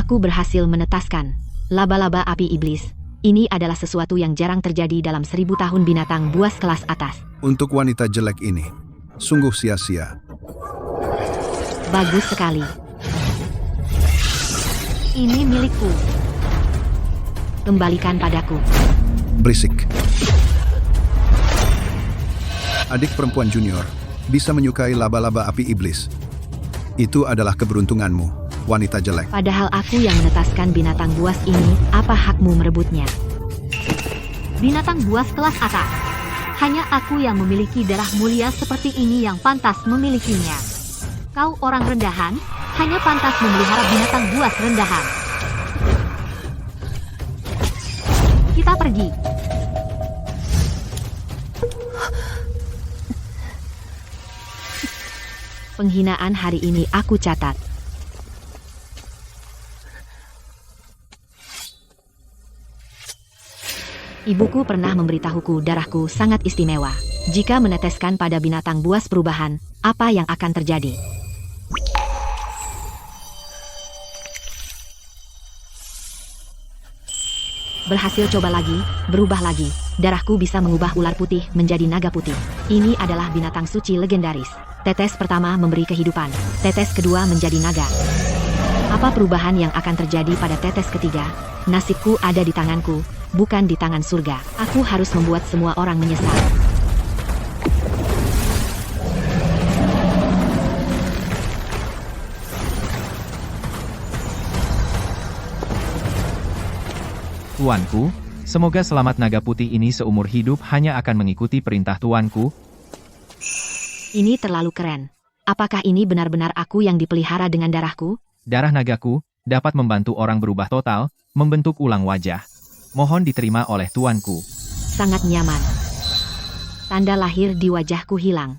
Aku berhasil menetaskan laba-laba api iblis. Ini adalah sesuatu yang jarang terjadi dalam 1000 tahun binatang buas kelas atas. Untuk wanita jelek ini, sungguh sia-sia. Bagus sekali. Ini milikku. Kembalikan padaku. Berisik. Adik perempuan junior bisa menyukai laba-laba api iblis. Itu adalah keberuntunganmu, wanita jelek. Padahal aku yang menetaskan binatang buas ini, apa hakmu merebutnya? Binatang buas kelas atas. Hanya aku yang memiliki darah mulia seperti ini yang pantas memilikinya. Kau orang rendahan, hanya pantas memelihara binatang buas rendahan. Kita pergi. Penghinaan hari ini aku catat. Ibuku pernah memberitahuku darahku sangat istimewa. Jika meneteskan pada binatang buas perubahan, apa yang akan terjadi? Berhasil, coba lagi, berubah lagi. Darahku bisa mengubah ular putih menjadi naga putih. Ini adalah binatang suci legendaris. Tetes pertama memberi kehidupan. Tetes kedua menjadi naga. Apa perubahan yang akan terjadi pada tetes ketiga? Nasibku ada di tanganku, bukan di tangan surga. Aku harus membuat semua orang menyesal. Tuanku, semoga selamat naga putih ini seumur hidup hanya akan mengikuti perintah tuanku. Ini terlalu keren. Apakah ini benar-benar aku yang dipelihara dengan darahku? Darah nagaku dapat membantu orang berubah total, membentuk ulang wajah. Mohon diterima oleh tuanku. Sangat nyaman. Tanda lahir di wajahku hilang.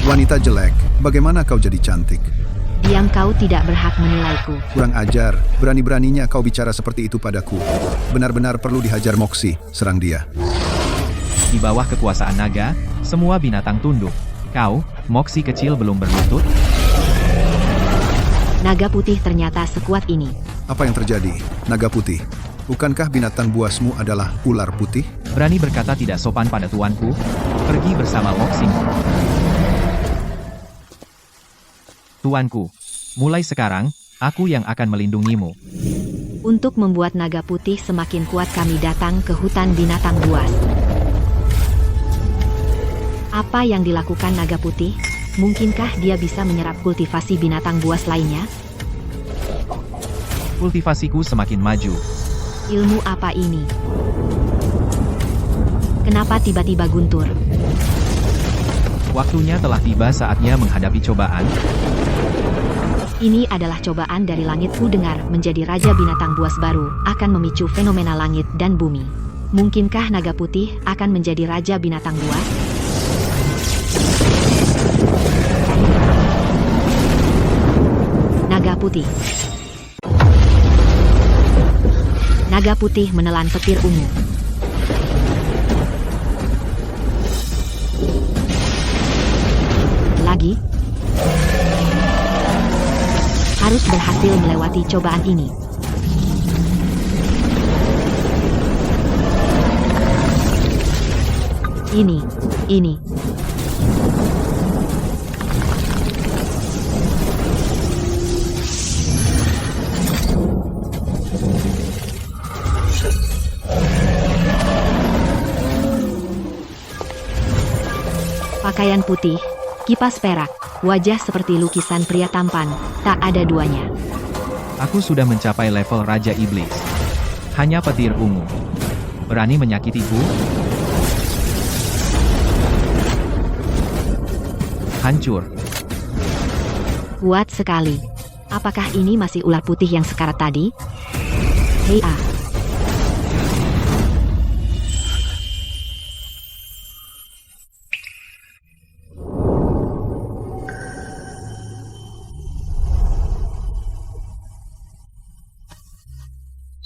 Wanita jelek, bagaimana kau jadi cantik? Diam, kau tidak berhak menilaiku. Kurang ajar, berani-beraninya kau bicara seperti itu padaku. Benar-benar perlu dihajar Moxie, serang dia. Di bawah kekuasaan naga, semua binatang tunduk. Kau, Moxie kecil belum berlutut? Naga putih ternyata sekuat ini. Apa yang terjadi, naga putih? Bukankah binatang buasmu adalah ular putih? Berani berkata tidak sopan pada tuanku? Pergi bersama Moxie. Tuanku, mulai sekarang, aku yang akan melindungimu. Untuk membuat naga putih semakin kuat, kami datang ke hutan binatang buas. Apa yang dilakukan naga putih? Mungkinkah dia bisa menyerap kultivasi binatang buas lainnya? Kultivasiku semakin maju. Ilmu apa ini? Kenapa tiba-tiba guntur? Waktunya telah tiba, saatnya menghadapi cobaan. Ini adalah cobaan dari langit. Ku dengar menjadi raja binatang buas baru akan memicu fenomena langit dan bumi. Mungkinkah naga putih akan menjadi raja binatang buas? Naga putih. Naga putih menelan petir ungu. Lagi. Harus berhasil melewati cobaan ini. Ini. Pakaian putih, kipas perak, wajah seperti lukisan pria tampan, tak ada duanya. Aku sudah mencapai level Raja Iblis. Hanya petir ungu. Berani menyakitiku? Hancur. Kuat sekali. Apakah ini masih ular putih yang sekarat tadi? Hei ah.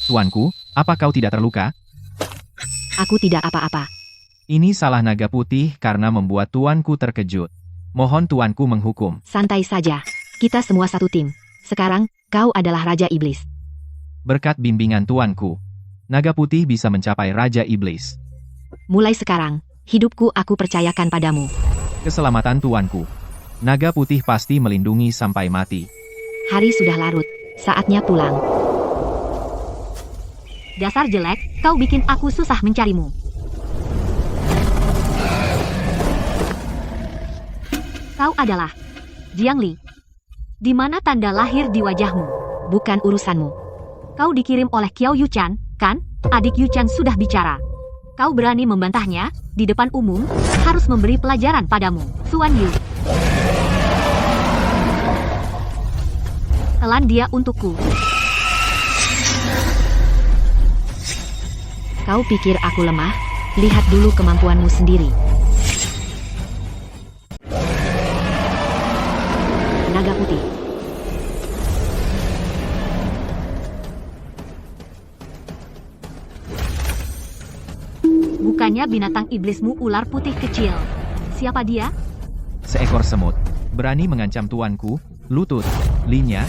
Tuanku, apa kau tidak terluka? Aku tidak apa-apa. Ini salah naga putih karena membuat tuanku terkejut. Mohon tuanku menghukum. Santai saja. Kita semua satu tim. Sekarang, kau adalah Raja Iblis. Berkat bimbingan tuanku, naga putih bisa mencapai Raja Iblis. Mulai sekarang, hidupku aku percayakan padamu. Keselamatan tuanku. Naga putih pasti melindungi sampai mati. Hari sudah larut, saatnya pulang. Dasar jelek, kau bikin aku susah mencarimu. Kau adalah Jiang Li. Di mana tanda lahir di wajahmu? Bukan urusanmu. Kau dikirim oleh Qiao Yuchan, kan? Adik Yuchan sudah bicara. Kau berani membantahnya? Di depan umum, harus memberi pelajaran padamu. Suan Yu. Telan dia untukku. Kau pikir aku lemah? Lihat dulu kemampuanmu sendiri. Naga putih. Bukannya binatang iblismu ular putih kecil. Siapa dia? Seekor semut. Berani mengancam tuanku, lutut, linya.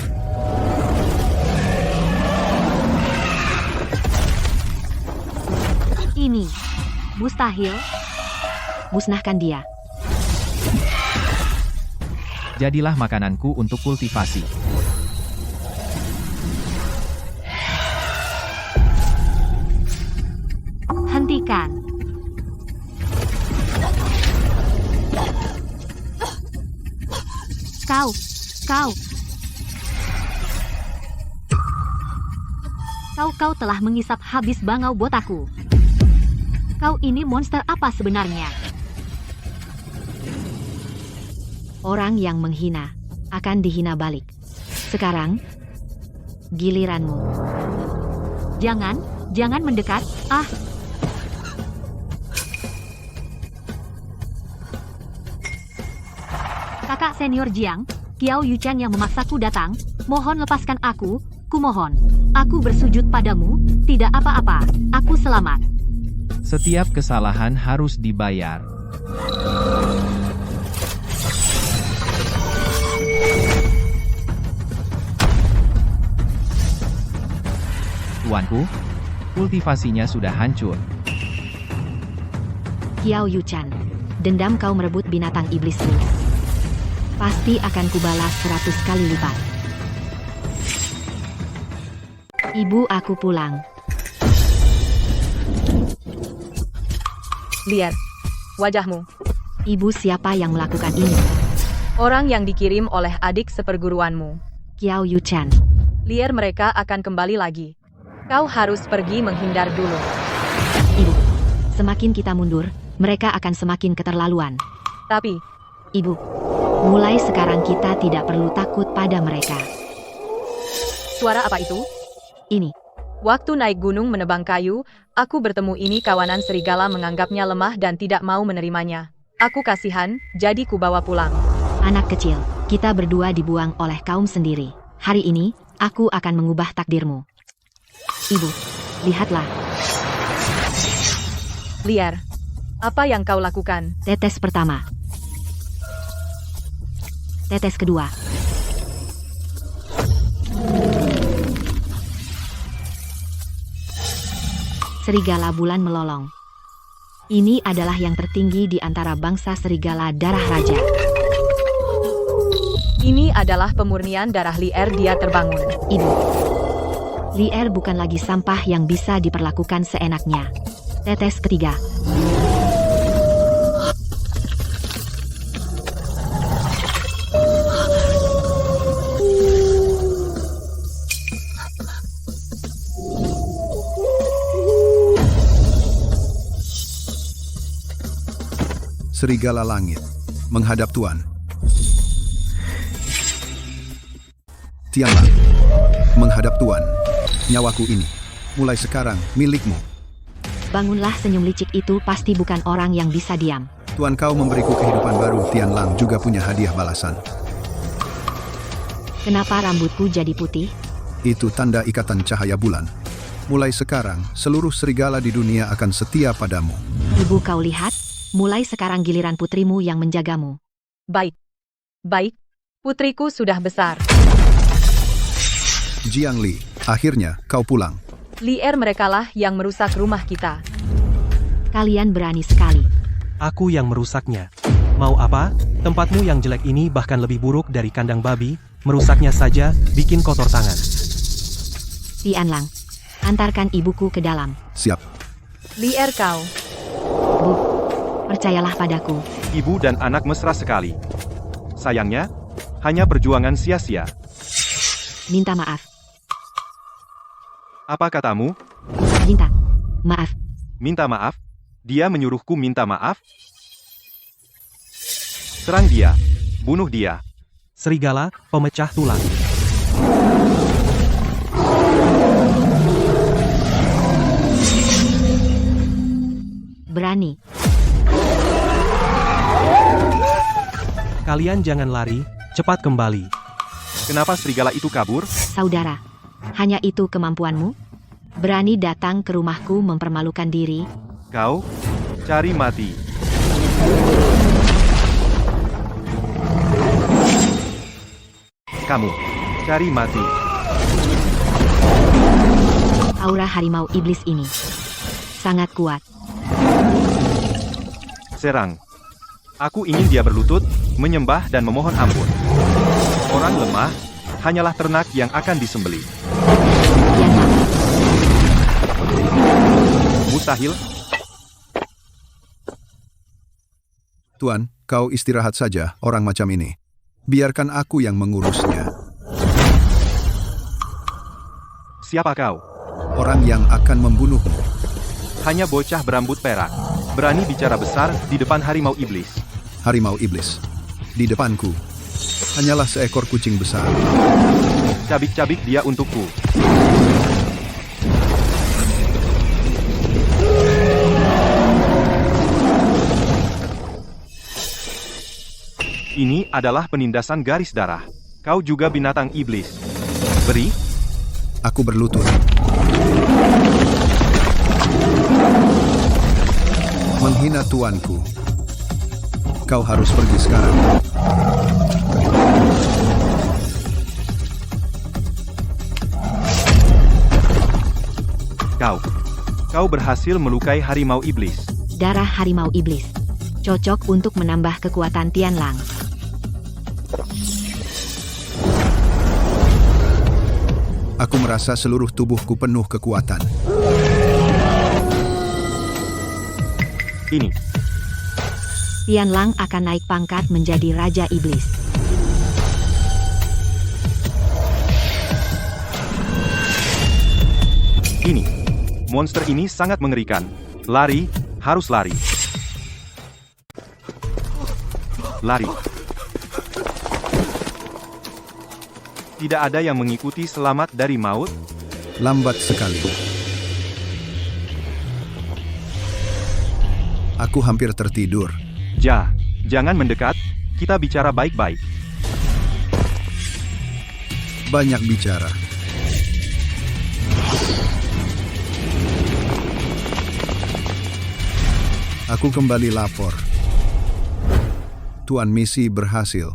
Ini. Mustahil. Musnahkan dia. Jadilah makananku untuk kultivasi. Hentikan. Kau telah mengisap habis bangau botaku. Kau ini monster apa sebenarnya? Orang yang menghina akan dihina balik. Sekarang, giliranmu. Jangan mendekat. Ah. Kakak senior Jiang, Qiao Yuchan yang memaksaku datang, mohon lepaskan aku, kumohon. Aku bersujud padamu, tidak apa-apa, aku selamat. Setiap kesalahan harus dibayar. Tuanku, kultivasinya sudah hancur. Qiao Yuchan, dendam kau merebut binatang iblismu. Pasti akan kubalas 100 kali lipat. Ibu aku pulang. Liar. Wajahmu. Ibu siapa yang melakukan ini? Orang yang dikirim oleh adik seperguruanmu. Qiao Yuchan. Liar mereka akan kembali lagi. Kau harus pergi menghindar dulu. Ibu, semakin kita mundur, mereka akan semakin keterlaluan. Tapi, Ibu, mulai sekarang kita tidak perlu takut pada mereka. suara apa itu? Ini. Waktu naik gunung menebang kayu, aku bertemu ini kawanan serigala menganggapnya lemah dan tidak mau menerimanya. Aku kasihan, jadi kubawa pulang. Anak kecil, kita berdua dibuang oleh kaum sendiri. Hari ini, aku akan mengubah takdirmu. Ibu, lihatlah. Liar. Apa yang kau lakukan? Tetes pertama. Tetes kedua. Serigala bulan melolong. Ini adalah yang tertinggi di antara bangsa serigala darah raja. Ini adalah pemurnian darah Lier, dia terbangun. Ibu, Lier bukan lagi sampah yang bisa diperlakukan seenaknya. Tetes ketiga. Serigala langit menghadap Tuan. Tianlang menghadap Tuan. Nyawaku ini mulai sekarang milikmu. Bangunlah, senyum licik itu pasti bukan orang yang bisa diam. Tuan, kau memberiku kehidupan baru. Tianlang juga punya hadiah balasan. Kenapa rambutku jadi putih? Itu tanda ikatan cahaya bulan. Mulai sekarang, seluruh serigala di dunia akan setia padamu. Ibu, kau lihat? Mulai sekarang giliran putrimu yang menjagamu. Baik. Baik. Putriku sudah besar. Jiang Li, akhirnya kau pulang. Lier merekalah yang merusak rumah kita. Kalian berani sekali. Aku yang merusaknya. Mau apa? Tempatmu yang jelek ini bahkan lebih buruk dari kandang babi, merusaknya saja, bikin kotor tangan. Tianlang, antarkan ibuku ke dalam. Siap. Lier kau. Bu, percayalah padaku. Ibu dan anak mesra sekali. Sayangnya, hanya perjuangan sia-sia. Minta maaf. Apa katamu? Minta maaf. Minta maaf? Dia menyuruhku minta maaf? Serang dia. Bunuh dia. Serigala, pemecah tulang. Berani. Kalian jangan lari, cepat kembali. Kenapa serigala itu kabur? Saudara, hanya itu kemampuanmu? Berani datang ke rumahku mempermalukan diri? Kau? Cari mati. Kamu. Cari mati. Aura harimau iblis ini sangat kuat. Serang. Aku ingin dia berlutut, menyembah dan memohon ampun. Orang lemah, hanyalah ternak yang akan disembelih. Tianlang, Mustahil. Tuan, kau istirahat saja, orang macam ini. Biarkan aku yang mengurusnya. Siapa kau? Orang yang akan membunuhmu. Hanya bocah berambut perak. Berani bicara besar di depan harimau iblis. Harimau iblis. Di depanku. Hanyalah seekor kucing besar. Cabik-cabik dia untukku. Ini adalah penindasan garis darah. Kau juga binatang iblis. Beri. Aku berlutut. Menghina tuanku. Kau harus pergi sekarang. Kau berhasil melukai harimau iblis. darah harimau iblis. Cocok untuk menambah kekuatan Tianlang. Aku merasa seluruh tubuhku penuh kekuatan. Ini. Tianlang akan naik pangkat menjadi Raja Iblis. Ini. Monster ini sangat mengerikan. Lari, harus lari. Lari. Tidak ada yang mengikuti selamat dari maut? Lambat sekali. Aku hampir tertidur. Jangan mendekat, kita bicara baik-baik. Banyak bicara. Aku kembali lapor. Tuan misi berhasil.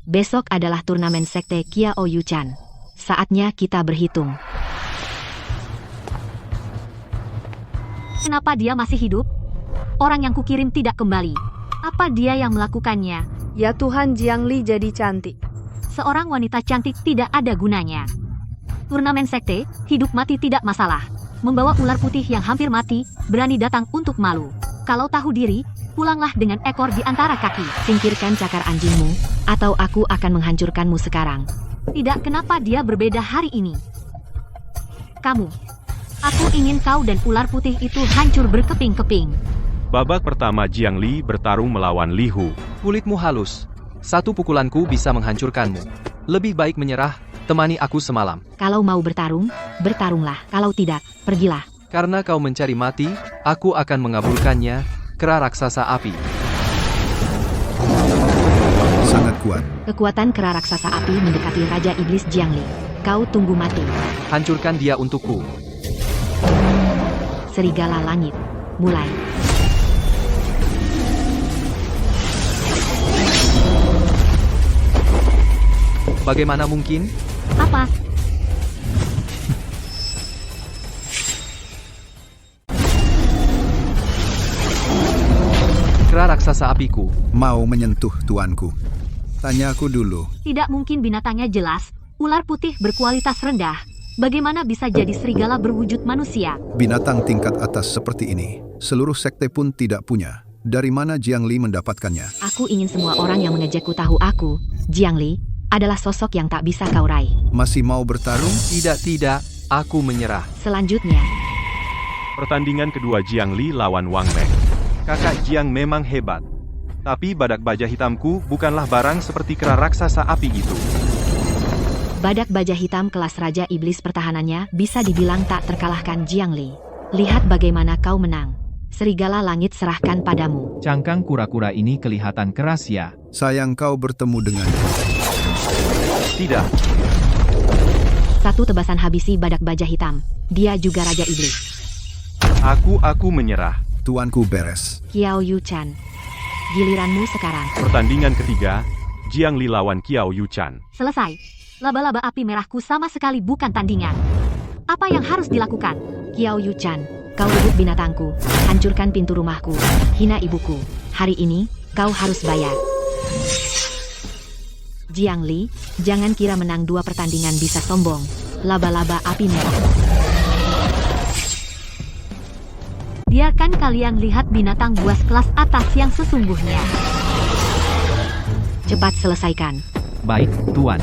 Besok adalah turnamen sekte Kiao Yuchan. Saatnya kita berhitung. Kenapa dia masih hidup? Orang yang kukirim tidak kembali. Apa dia yang melakukannya? Ya Tuhan, Jiang Li jadi cantik. Seorang wanita cantik tidak ada gunanya. Turnamen sekte, hidup mati tidak masalah. Membawa ular putih yang hampir mati, berani datang untuk malu. Kalau tahu diri, pulanglah dengan ekor di antara kaki. Singkirkan cakar anjingmu, atau aku akan menghancurkanmu sekarang. Tidak, kenapa dia berbeda hari ini? Kamu. Aku ingin kau dan ular putih itu hancur berkeping-keping. Babak pertama Jiang Li bertarung melawan Li Hu. Kulitmu halus. Satu pukulanku bisa menghancurkanmu. Lebih baik menyerah, temani aku semalam. Kalau mau bertarung, bertarunglah. Kalau tidak, pergilah. Karena kau mencari mati, aku akan mengabulkannya, kera raksasa api. Sangat kuat. Kekuatan kera raksasa api mendekati Raja Iblis Jiang Li. Kau tunggu mati. Hancurkan dia untukku. Serigala langit. Mulai. Bagaimana mungkin? Apa? raksasa apiku. Mau menyentuh tuanku? Tanya aku dulu. Tidak mungkin binatangnya jelas. Ular putih berkualitas rendah. Bagaimana bisa jadi serigala berwujud manusia? Binatang tingkat atas seperti ini, seluruh sekte pun tidak punya. Dari mana Jiang Li mendapatkannya? Aku ingin semua orang yang mengejekku tahu aku, Jiang Li, adalah sosok yang tak bisa kau raih. Masih mau bertarung? Tidak, aku menyerah. Selanjutnya, Pertandingan kedua Jiang Li lawan Wang Meng. Kakak Jiang memang hebat. Tapi badak baja hitamku bukanlah barang seperti kera raksasa api itu. badak baja hitam kelas Raja Iblis pertahanannya bisa dibilang tak terkalahkan Jiang Li. Lihat bagaimana kau menang. Serigala langit serahkan padamu. Cangkang kura-kura ini kelihatan keras ya. Sayang kau bertemu denganku. Tidak, Satu tebasan habisi badak baja hitam. Dia juga Raja Iblis. aku menyerah. Tuanku beres. Kiao Yu Chan. Giliranmu sekarang. Pertandingan ketiga, Jiang Li lawan Kiao Yu Chan. Selesai. Laba-laba api merahku sama sekali bukan tandingan. Apa yang harus dilakukan? Kiao Yu Chan, kau rebut binatangku, hancurkan pintu rumahku, hina ibuku. Hari ini, kau harus bayar. Jiang Li, jangan kira menang 2 pertandingan bisa sombong. Laba-laba api merah. Biarkan kalian lihat binatang buas kelas atas yang sesungguhnya. Cepat selesaikan. Baik, Tuan.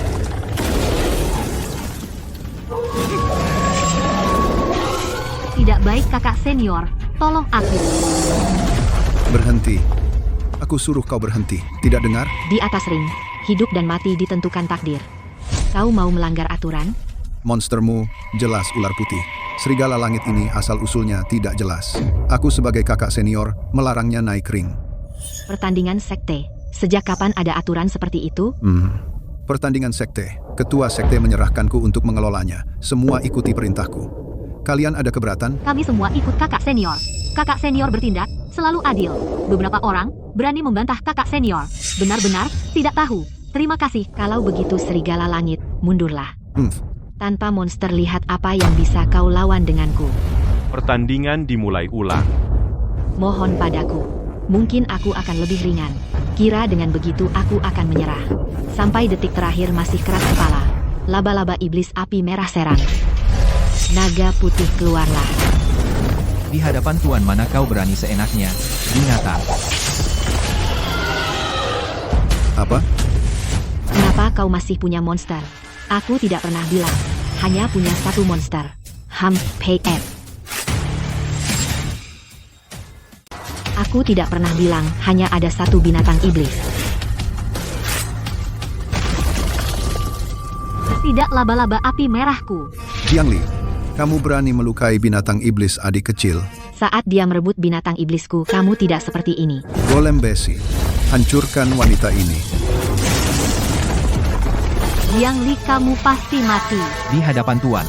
Tidak baik kakak senior, tolong aku. Berhenti. Aku suruh kau berhenti. Tidak dengar? Di atas ring, hidup dan mati ditentukan takdir. Kau mau melanggar aturan? Monstermu jelas ular putih. Serigala langit ini asal-usulnya tidak jelas. Aku sebagai kakak senior melarangnya naik ring. Pertandingan sekte. Sejak kapan ada aturan seperti itu? Pertandingan sekte. Ketua sekte menyerahkanku untuk mengelolanya. Semua ikuti perintahku. Kalian ada keberatan? Kami semua ikut kakak senior. Kakak senior bertindak selalu adil. Beberapa orang berani membantah kakak senior. Benar-benar tidak tahu. Terima kasih. Kalau begitu serigala langit, mundurlah. Humph. Tanpa monster lihat apa yang bisa kau lawan denganku. Pertandingan dimulai ulang. Mohon padaku. Mungkin aku akan lebih ringan. Kira dengan begitu aku akan menyerah. Sampai detik terakhir masih keras kepala. Laba-laba iblis api merah serang. Naga putih keluarlah. Di hadapan Tuan mana kau berani seenaknya, binatang. Apa? Kenapa kau masih punya monster? Aku tidak pernah bilang. Hanya punya 1 monster. Pay-F. Aku tidak pernah bilang hanya ada 1 binatang iblis. Tidak laba-laba api merahku. Jiang Li, kamu berani melukai binatang iblis adik kecil. Saat dia merebut binatang iblisku, kamu tidak seperti ini. Golem besi, hancurkan wanita ini. Jiang Li, kamu pasti mati. Di hadapan Tuan,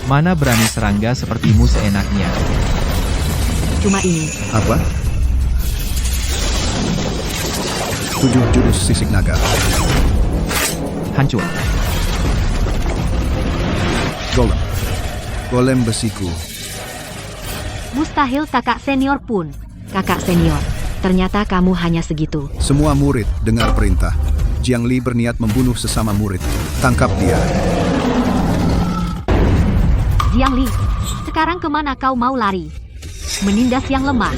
mana berani serangga sepertimu seenaknya. Cuma ini. Apa? 7 jurus sisik naga. Hancur. Golem besiku. Mustahil kakak senior pun. Kakak senior, ternyata kamu hanya segitu. Semua murid dengar perintah. Jiang Li berniat membunuh sesama murid. Tangkap dia. Jiang Li, sekarang kemana kau mau lari? Menindas yang lemah.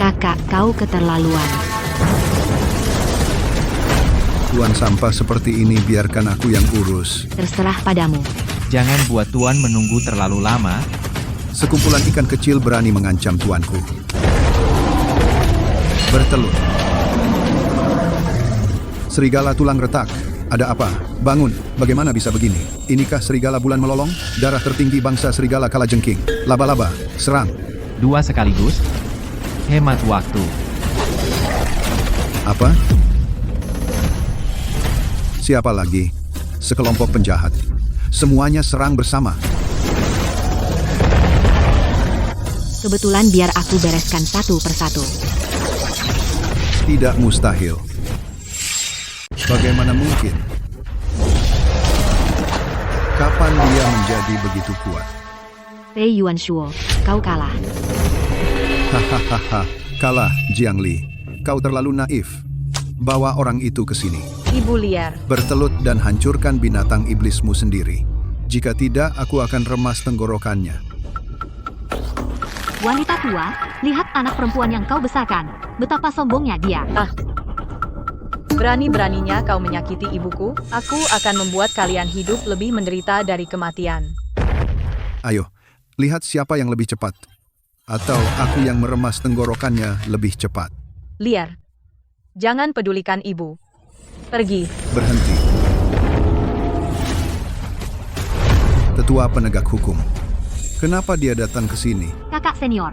Kakak, kau keterlaluan. Tuan sampah seperti ini biarkan aku yang urus. Terserah padamu. Jangan buat Tuan menunggu terlalu lama. Sekumpulan ikan kecil berani mengancam tuanku. Bertelur. Serigala tulang retak. Ada apa? Bangun. Bagaimana bisa begini? Inikah serigala bulan melolong? Darah tertinggi bangsa serigala kalajengking. Laba-laba, serang. 2 sekaligus. Hemat waktu. Apa? Siapa lagi? Sekelompok penjahat. Semuanya serang bersama. Kebetulan biar aku bereskan 1 persatu. Tidak mustahil. Bagaimana mungkin? Kapan dia menjadi begitu kuat? Pei Yuan Shuo, kau kalah. Hahaha, kalah Jiang Li. kau terlalu naif. Bawa orang itu ke sini. Ibu liar. Bertelut dan hancurkan binatang iblismu sendiri. Jika tidak, aku akan remas tenggorokannya. Wanita tua, lihat anak perempuan yang kau besarkan. Betapa sombongnya dia. Berani-beraninya kau menyakiti ibuku, aku akan membuat kalian hidup lebih menderita dari kematian. Ayo, lihat siapa yang lebih cepat. Atau aku yang meremas tenggorokannya lebih cepat. Liar. Jangan pedulikan ibu. Pergi. Berhenti. Tetua penegak hukum. Kenapa dia datang ke sini? Kakak senior,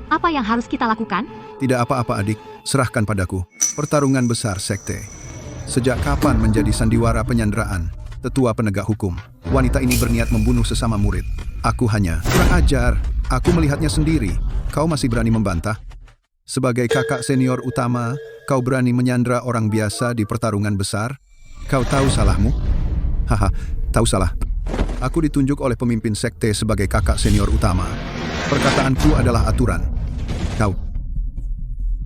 apa yang harus kita lakukan? Tidak apa-apa adik, serahkan padaku. Pertarungan besar sekte. Sejak kapan menjadi sandiwara penyanderaan? Tetua penegak hukum. Wanita ini berniat membunuh sesama murid. Aku hanya kurang ajar. Aku melihatnya sendiri. Kau masih berani membantah? Sebagai kakak senior utama, kau berani menyandera orang biasa di pertarungan besar? Kau tahu salahmu? Haha, tahu salah. Aku ditunjuk oleh pemimpin sekte sebagai kakak senior utama. Perkataanku adalah aturan. Kau.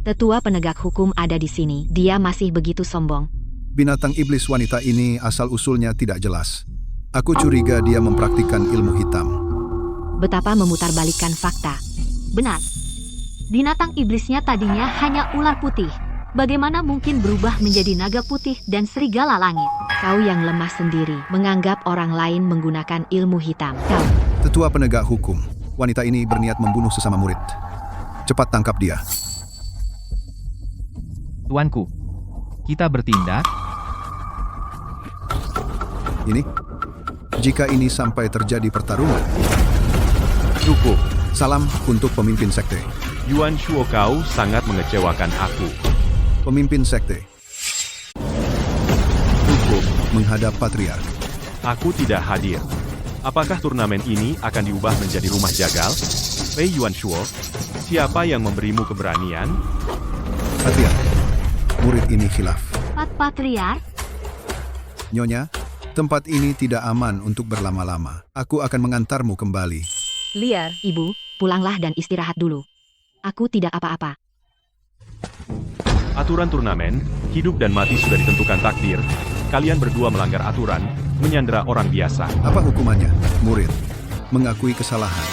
Tetua penegak hukum ada di sini. Dia masih begitu sombong. Binatang iblis wanita ini asal-usulnya tidak jelas. Aku curiga dia mempraktikkan ilmu hitam. Betapa memutarbalikkan fakta. Benar. Binatang iblisnya tadinya hanya ular putih. Bagaimana mungkin berubah menjadi naga putih dan serigala langit? Kau yang lemah sendiri, menganggap orang lain menggunakan ilmu hitam. Kau. Tetua penegak hukum. Wanita ini berniat membunuh sesama murid. Cepat tangkap dia. Tuanku, kita bertindak. Ini? Jika ini sampai terjadi pertarungan. Cukup. Salam untuk pemimpin sekte. Yuan Shuo, kau sangat mengecewakan aku. Pemimpin sekte. Cukup. Menghadap patriark. Aku tidak hadir. Apakah turnamen ini akan diubah menjadi rumah jagal? Pei Yuan Shuo, siapa yang memberimu keberanian? Patriark. Murid ini khilaf. Patriark? Nyonya, tempat ini tidak aman untuk berlama-lama. Aku akan mengantarmu kembali. Liar. Ibu, pulanglah dan istirahat dulu. Aku tidak apa-apa. Aturan turnamen, hidup dan mati sudah ditentukan takdir. Kalian berdua melanggar aturan, menyandera orang biasa. Apa hukumannya? Murid mengakui kesalahan.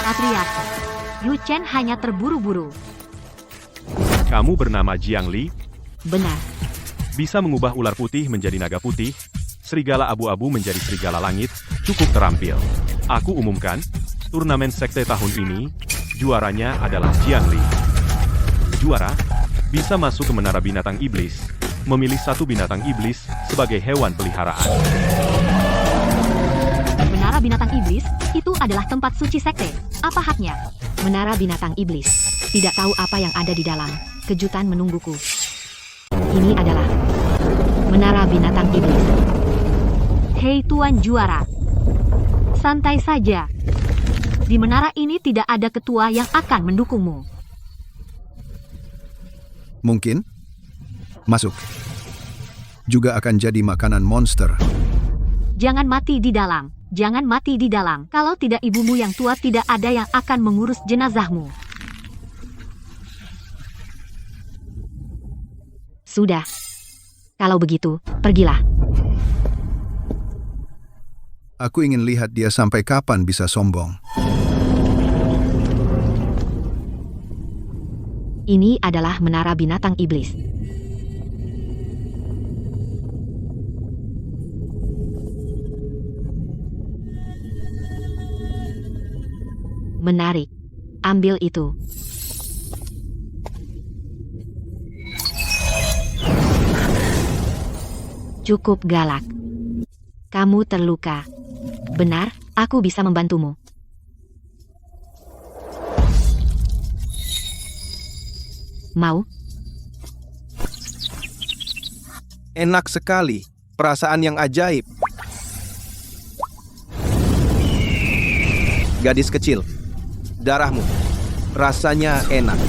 Patriark. Yu Chen hanya terburu-buru. Kamu bernama Jiang Li, Benar. bisa mengubah ular putih menjadi naga putih, serigala abu-abu menjadi serigala langit, cukup terampil. Aku umumkan, turnamen sekte tahun ini, juaranya adalah Jiang Li. Juara bisa masuk ke menara binatang iblis, memilih satu binatang iblis sebagai hewan peliharaan. Menara binatang iblis, itu adalah tempat suci sekte. Apa haknya? Menara binatang iblis. Tidak tahu apa yang ada di dalam. Kejutan menungguku. Ini adalah menara binatang iblis. Hei Tuan Juara. Santai saja. Di menara ini tidak ada ketua yang akan mendukungmu. Mungkin masuk. Juga akan jadi makanan monster. Jangan mati di dalam. Jangan mati di dalam. Kalau tidak ibumu yang tua tidak ada yang akan mengurus jenazahmu. Sudah. Kalau begitu, pergilah. Aku ingin lihat dia sampai kapan bisa sombong. Ini adalah menara binatang iblis. Menarik. Ambil itu. Cukup galak. Kamu terluka. Benar, aku bisa membantumu. Mau? Enak sekali. Perasaan yang ajaib. Gadis kecil. Darahmu. Rasanya enak.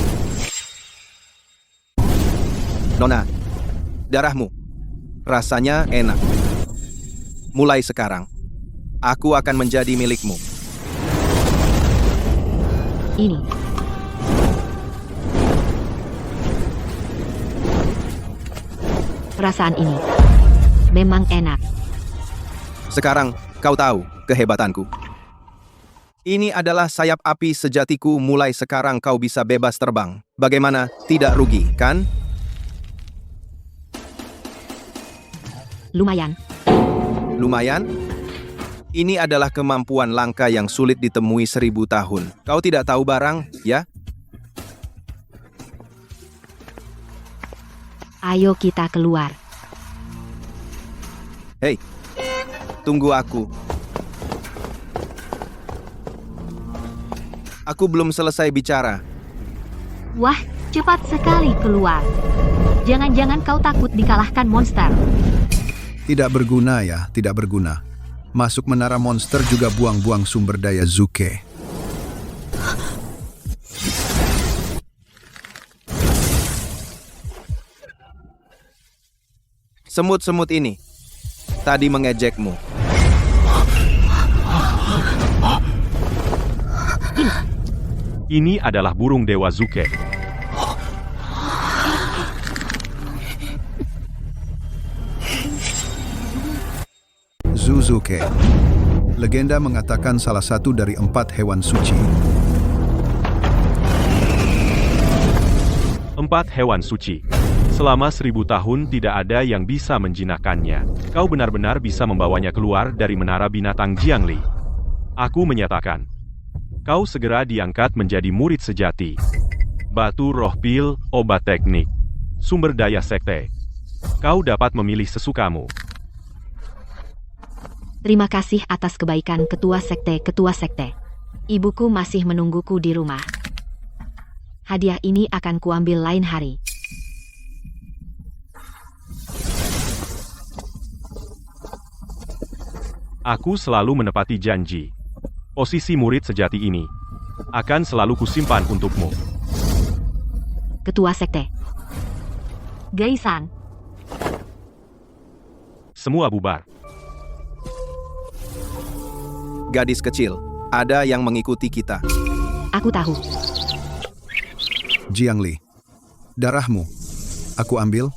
Nona. Darahmu. Rasanya enak. Mulai sekarang, aku akan menjadi milikmu. Ini. Perasaan ini memang enak. Sekarang kau tahu kehebatanku. Ini adalah sayap api sejatiku. Mulai sekarang kau bisa bebas terbang. Bagaimana? Tidak rugi, kan? Lumayan. Lumayan? Ini adalah kemampuan langka yang sulit ditemui 1000 tahun. Kau tidak tahu barang, ya? Ayo kita keluar. Hei, tunggu aku. Aku belum selesai bicara. Wah, cepat sekali keluar. Jangan-jangan kau takut dikalahkan monster. Tidak berguna ya, tidak berguna. Masuk menara monster juga buang-buang sumber daya Zuke. Semut-semut ini tadi mengejekmu. Ini adalah burung dewa Zuke. Zuzuke. Legenda mengatakan salah satu dari 4 hewan suci. 4 hewan suci. Selama 1000 tahun tidak ada yang bisa menjinakkannya. Kau benar-benar bisa membawanya keluar dari menara binatang Jiangli. Aku menyatakan, kau segera diangkat menjadi murid sejati. Batu roh pil, obat teknik, sumber daya sekte. Kau dapat memilih sesukamu. Terima kasih atas kebaikan Ketua Sekte. Ibuku masih menungguku di rumah. Hadiah ini akan kuambil lain hari. Aku selalu menepati janji. Posisi murid sejati ini akan selalu kusimpan untukmu. Ketua Sekte. Gaisan, Semua bubar. Gadis kecil, ada yang mengikuti kita. Aku tahu. Jiangli. Darahmu. Aku ambil.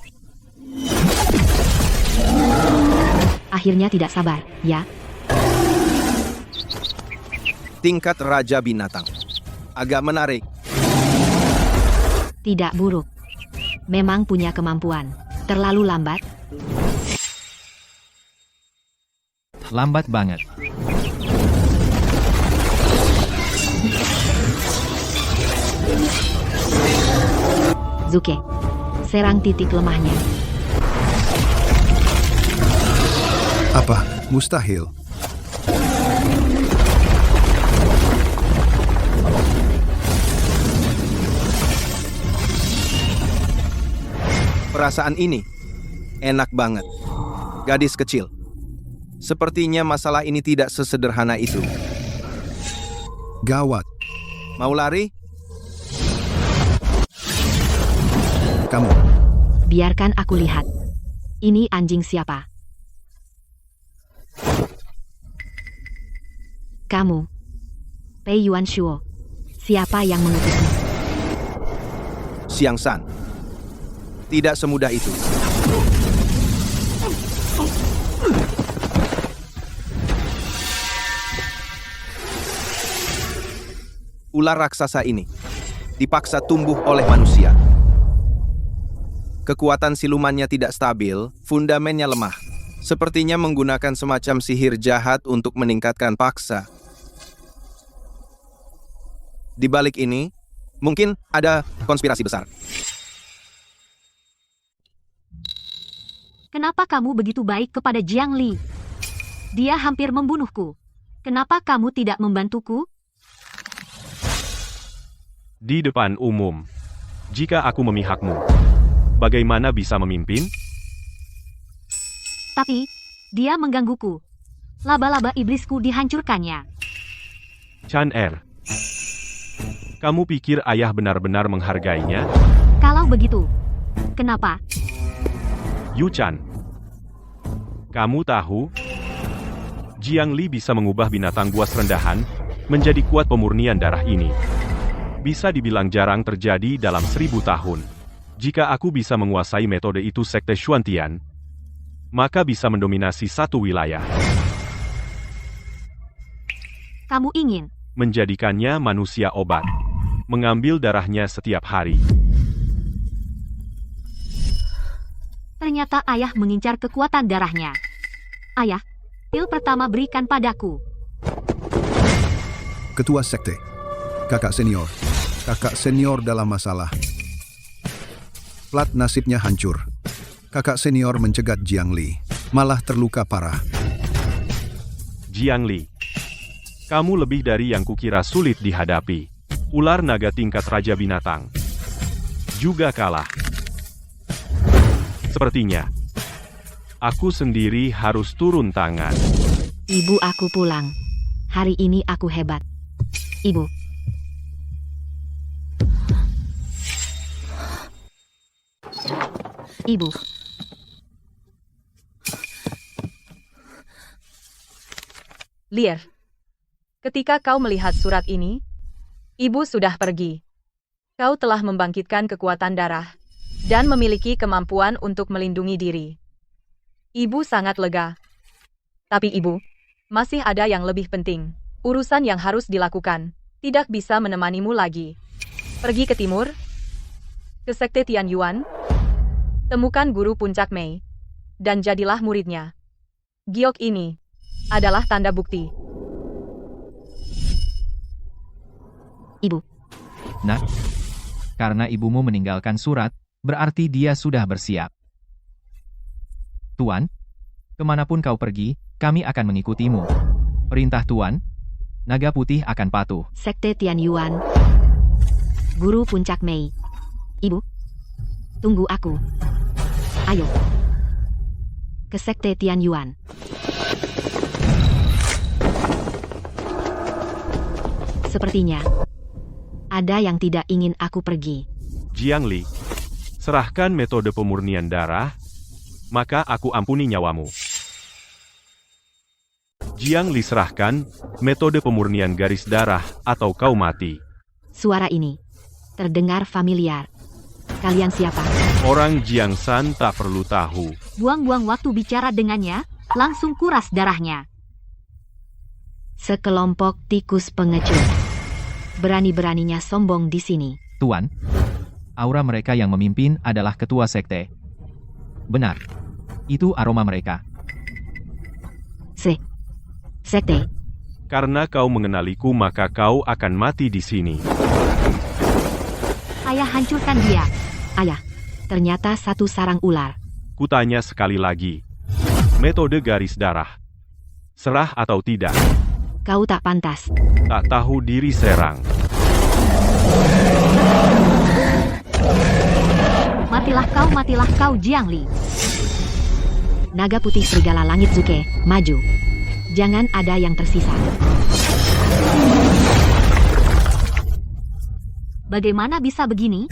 Akhirnya tidak sabar, ya. Tingkat Raja Binatang. Agak menarik. Tidak buruk. Memang punya kemampuan. Terlalu lambat. Lambat banget. Zuke. Serang titik lemahnya. Apa? Mustahil. Perasaan ini enak banget. Gadis kecil. Sepertinya masalah ini tidak sesederhana itu. Gawat. Mau lari? Kamu. Biarkan aku lihat. Ini anjing siapa? Kamu. Pei Yuan Shuo. Siapa yang mengutusmu? Xiang San. Tidak semudah itu. Ular raksasa ini dipaksa tumbuh oleh manusia. Kekuatan silumannya tidak stabil, fundamennya lemah. Sepertinya menggunakan semacam sihir jahat untuk meningkatkan paksa. Di balik ini, mungkin ada konspirasi besar. kenapa kamu begitu baik kepada Jiang Li? Dia hampir membunuhku. Kenapa kamu tidak membantuku? Di depan umum, jika aku memihakmu, bagaimana bisa memimpin? Tapi, dia menggangguku. Laba-laba iblisku dihancurkannya. Chan Er, kamu pikir ayah benar-benar menghargainya? Kalau begitu, kenapa? Yu Chan, kamu tahu, Jiang Li bisa mengubah binatang buas rendahan menjadi kuat pemurnian darah ini. Bisa dibilang jarang terjadi dalam 1000 tahun. Jika aku bisa menguasai metode itu Sekte Xuantian, maka bisa mendominasi satu wilayah. Kamu ingin Menjadikannya manusia obat. Mengambil darahnya setiap hari. Ternyata ayah mengincar kekuatan darahnya. Ayah, pil pertama berikan padaku. Ketua sekte. Kakak senior. Kakak senior dalam masalah. Plat nasibnya hancur. Kakak senior mencegat Jiang Li. Malah terluka parah. Jiang Li, kamu lebih dari yang kukira sulit dihadapi. Ular naga tingkat Raja Binatang juga kalah. Sepertinya aku sendiri harus turun tangan. Ibu aku pulang. Hari ini aku hebat. Ibu. Ibu. Lier, ketika kau melihat surat ini, ibu sudah pergi. Kau telah membangkitkan kekuatan darah dan memiliki kemampuan untuk melindungi diri. Ibu sangat lega. Tapi ibu, masih ada yang lebih penting. Urusan yang harus dilakukan. Tidak bisa menemanimu lagi. Pergi ke timur, ke Sekte Tianyuan, temukan guru Puncak Mei, dan jadilah muridnya. Giok ini adalah tanda bukti. Ibu. Nak, karena ibumu meninggalkan surat, berarti dia sudah bersiap. Tuan, kemanapun kau pergi, kami akan mengikutimu. Perintah Tuan, naga putih akan patuh. Sekte Tianyuan. Guru Puncak Mei. Ibu. Tunggu aku. Ayo. Ke Sekte Tianyuan. Sepertinya ada yang tidak ingin aku pergi. Jiang Li, serahkan metode pemurnian darah, maka aku ampuni nyawamu. Jiang Li, serahkan metode pemurnian garis darah atau kau mati. Suara ini terdengar familiar. Kalian siapa? Orang Jiangsan tak perlu tahu. Buang-buang waktu bicara dengannya, langsung kuras darahnya. Sekelompok tikus pengecut. Berani-beraninya sombong di sini. Tuan, aura mereka yang memimpin adalah ketua sekte. Benar. Itu aroma mereka. Sekte. Karena kau mengenaliku maka kau akan mati di sini. Ayah hancurkan dia. Ayah, ternyata satu sarang ular. Kutanya sekali lagi. Metode garis darah. Serah atau tidak? Kau tak pantas. Tak tahu diri serang. Matilah kau Jiang Li. Naga putih serigala langit Zuke, maju. Jangan ada yang tersisa. Bagaimana bisa begini?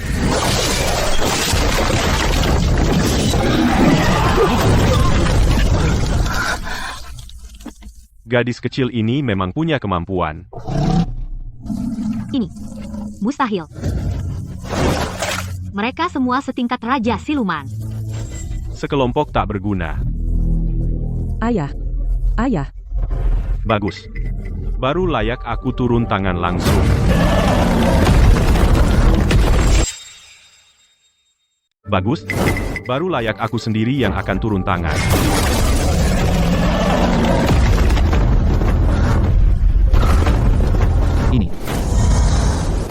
Gadis kecil ini memang punya kemampuan. Ini mustahil. Mereka semua setingkat Raja Siluman. Sekelompok tak berguna. Ayah. Bagus. Baru layak aku turun tangan langsung. Bagus. Baru layak aku sendiri yang akan turun tangan. Ini.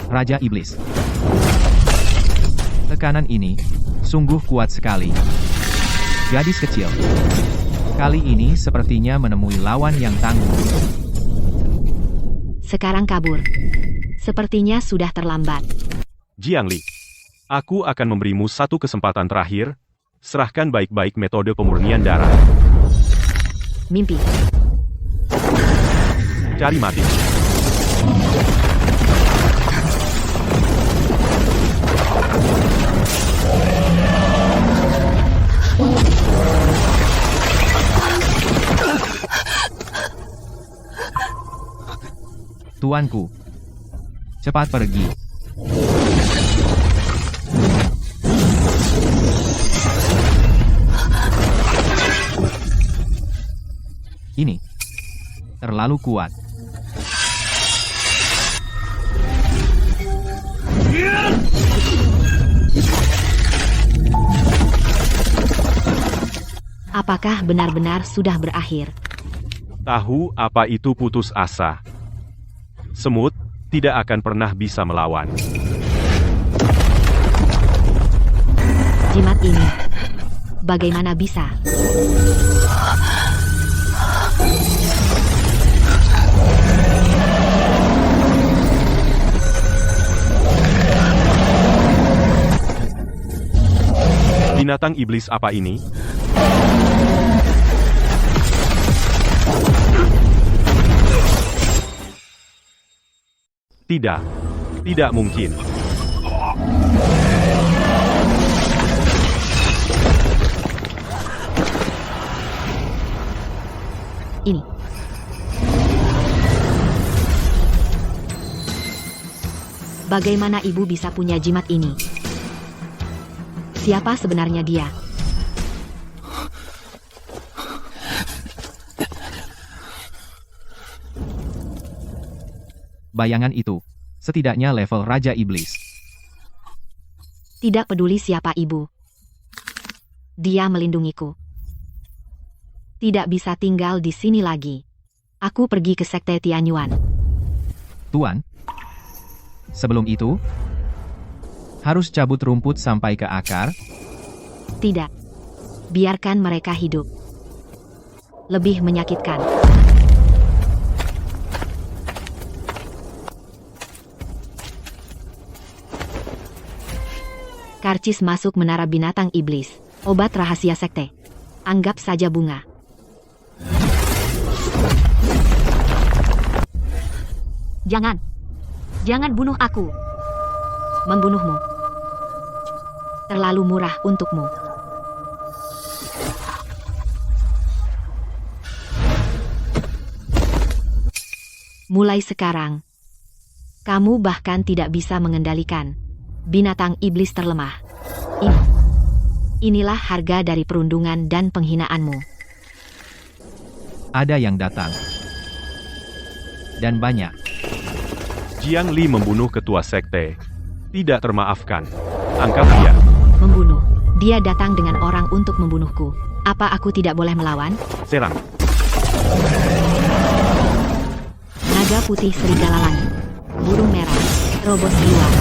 Raja Iblis. Tekanan ini sungguh kuat sekali. Gadis kecil. Kali ini sepertinya menemui lawan yang tangguh. Sekarang kabur. Sepertinya sudah terlambat. Jiang Li, aku akan memberimu satu kesempatan terakhir. Serahkan baik-baik metode pemurnian darah. Mimpi. Cari mati. Tuanku, cepat pergi. Ini terlalu kuat. Apakah benar-benar sudah berakhir? Tahu apa itu putus asa? Semut tidak akan pernah bisa melawan. Jimat ini, bagaimana bisa? Binatang iblis apa ini? Tidak, tidak mungkin. Ini. Bagaimana ibu bisa punya jimat ini? Siapa sebenarnya dia? Bayangan itu, setidaknya level Raja Iblis. Tidak peduli siapa ibu. Dia melindungiku. Tidak bisa tinggal di sini lagi. Aku pergi ke Sekte Tianyuan. Tuan, sebelum itu, harus cabut rumput sampai ke akar? Tidak. Biarkan mereka hidup. Lebih menyakitkan. Karcis masuk menara binatang iblis. Obat rahasia sekte. Anggap saja bunga. Jangan. Jangan bunuh aku. Membunuhmu terlalu murah untukmu. Mulai sekarang, kamu bahkan tidak bisa mengendalikan binatang iblis terlemah. Inilah harga dari perundungan dan penghinaanmu. Ada yang datang. Dan banyak. Jiang Li membunuh ketua sekte. Tidak termaafkan. Angkat dia. Membunuh. Dia datang dengan orang untuk membunuhku. Apa aku tidak boleh melawan? Serang. Naga putih serigala langit. Burung merah. Robos keluar.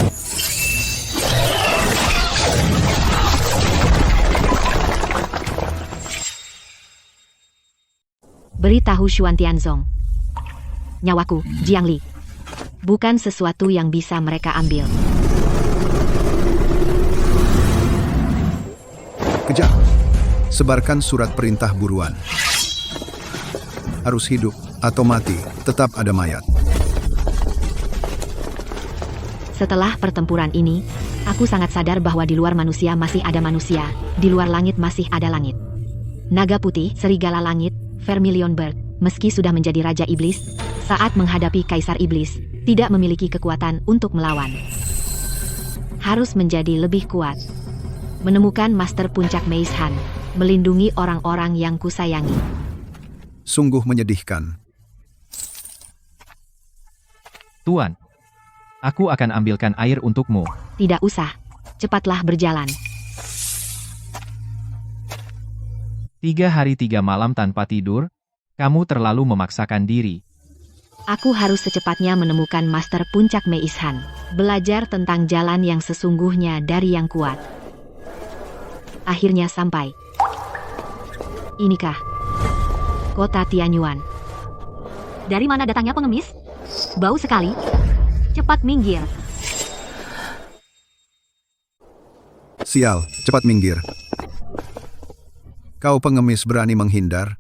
Beritahu Xuan Tianzong. Nyawaku, Jiang Li. Bukan sesuatu yang bisa mereka ambil. Kejar. Sebarkan surat perintah buruan. Harus hidup atau mati, tetap ada mayat. Setelah pertempuran ini, aku sangat sadar bahwa di luar manusia masih ada manusia, di luar langit masih ada langit. Naga putih, serigala langit, Vermilion Bird, meski sudah menjadi Raja Iblis, saat menghadapi Kaisar Iblis, tidak memiliki kekuatan untuk melawan. Harus menjadi lebih kuat. Menemukan Master Puncak Meishan, melindungi orang-orang yang kusayangi. Sungguh menyedihkan. Tuan, aku akan ambilkan air untukmu. Tidak usah, cepatlah berjalan. 3 hari 3 malam tanpa tidur, kamu terlalu memaksakan diri. Aku harus secepatnya menemukan Master Puncak Meishan, belajar tentang jalan yang sesungguhnya dari yang kuat. Akhirnya sampai. Inikah kota Tianyuan? Dari mana datangnya pengemis? Bau sekali. Cepat minggir. Sial, cepat minggir. Kau pengemis berani menghindar?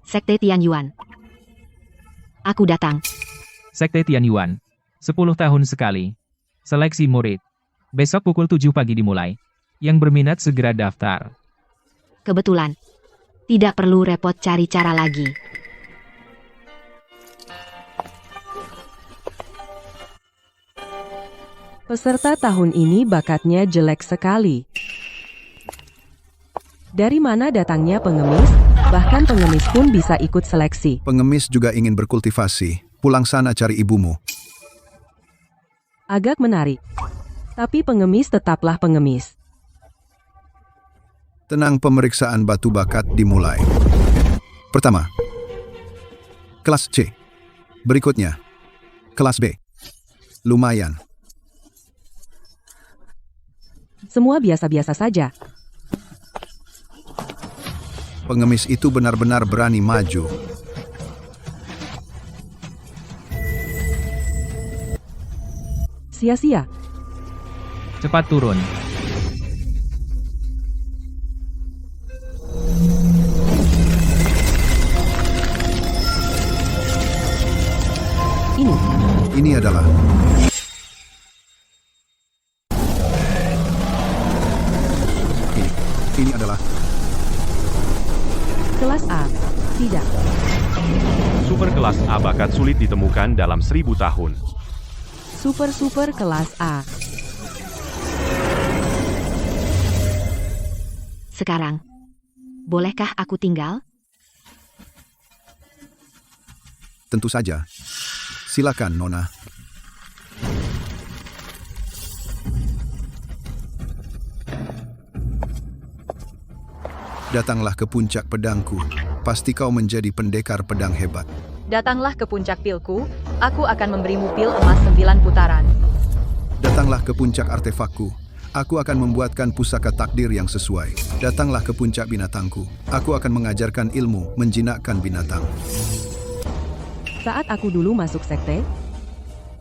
Sekte Tianyuan. Aku datang. Sekte Tianyuan, 10 tahun sekali. Seleksi murid. Besok pukul 7 pagi dimulai. Yang berminat segera daftar. Kebetulan. Tidak perlu repot cari cara lagi. Peserta tahun ini bakatnya jelek sekali. Dari mana datangnya pengemis? Bahkan pengemis pun bisa ikut seleksi. Pengemis juga ingin berkultivasi. Pulang sana cari ibumu. Agak menarik. Tapi pengemis tetaplah pengemis. Tenang, pemeriksaan batu bakat dimulai. Pertama, kelas C. Berikutnya, kelas B. Lumayan. Semua biasa-biasa saja. Pengemis itu benar-benar berani maju. Sia-sia. Cepat turun. Ini adalah ini adalah Kelas A. Tidak. Super kelas A bakat sulit ditemukan dalam 1000 tahun. Super kelas A. Sekarang, bolehkah aku tinggal? tentu saja. Silakan, Nona. Datanglah ke puncak pedangku. Pasti kau menjadi pendekar pedang hebat. Datanglah ke puncak pilku, aku akan memberimu pil emas 9 putaran. Datanglah ke puncak artefakku. Aku akan membuatkan pusaka takdir yang sesuai. Datanglah ke puncak binatangku. Aku akan mengajarkan ilmu menjinakkan binatang. Saat aku dulu masuk sekte,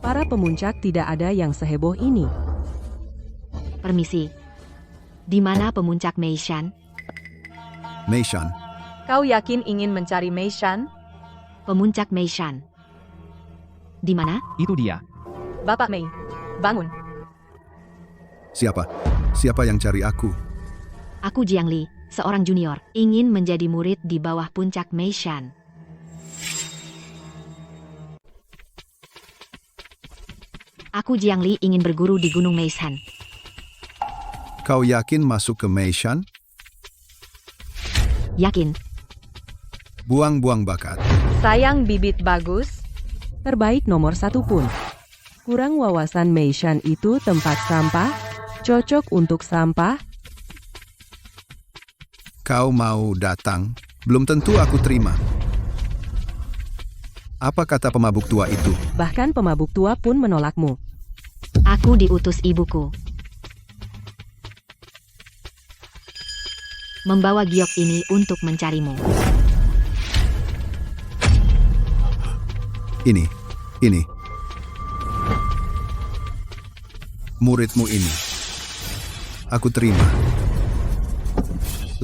para pemuncak tidak ada yang seheboh ini. Permisi. Di mana pemuncak Meishan? Meishan, Kau yakin ingin mencari Meishan? Pemuncak Meishan. Di mana? Itu dia. Bapak Mei, bangun. siapa? Siapa yang cari aku? Aku Jiang Li, seorang junior, ingin menjadi murid di bawah puncak Meishan. Aku Jiang Li ingin berguru di Gunung Meishan. Kau yakin masuk ke Meishan? Yakin? Buang-buang bakat. Sayang bibit bagus. Terbaik nomor 1 pun. Kurang wawasan Meishan itu tempat sampah? Cocok untuk sampah? Kau mau datang? Belum tentu aku terima. Apa kata pemabuk tua itu? Bahkan pemabuk tua pun menolakmu. Aku diutus ibuku. Membawa giok ini untuk mencarimu. Ini. Muridmu ini. Aku terima.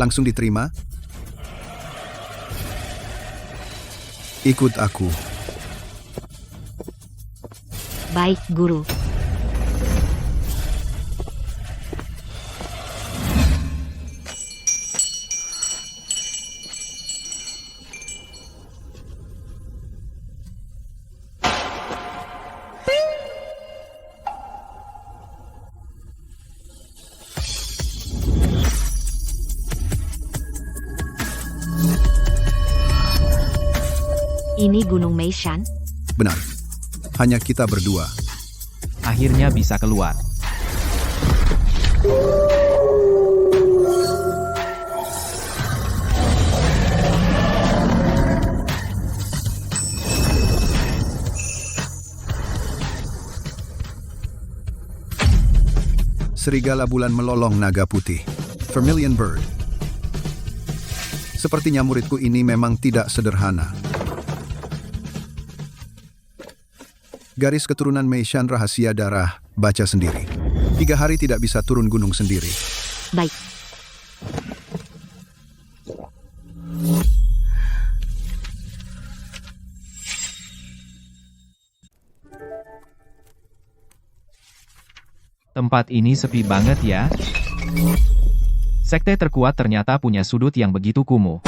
Langsung diterima? Ikut aku. Baik, guru. Ini Gunung Meishan? Benar. Hanya kita berdua. Akhirnya bisa keluar. Serigala bulan melolong naga putih. Vermilion Bird. Sepertinya muridku ini memang tidak sederhana. Garis keturunan Meishan rahasia darah, baca sendiri. 3 hari tidak bisa turun gunung sendiri. Baik. Tempat ini sepi banget ya. Sekte terkuat ternyata punya sudut yang begitu kumuh.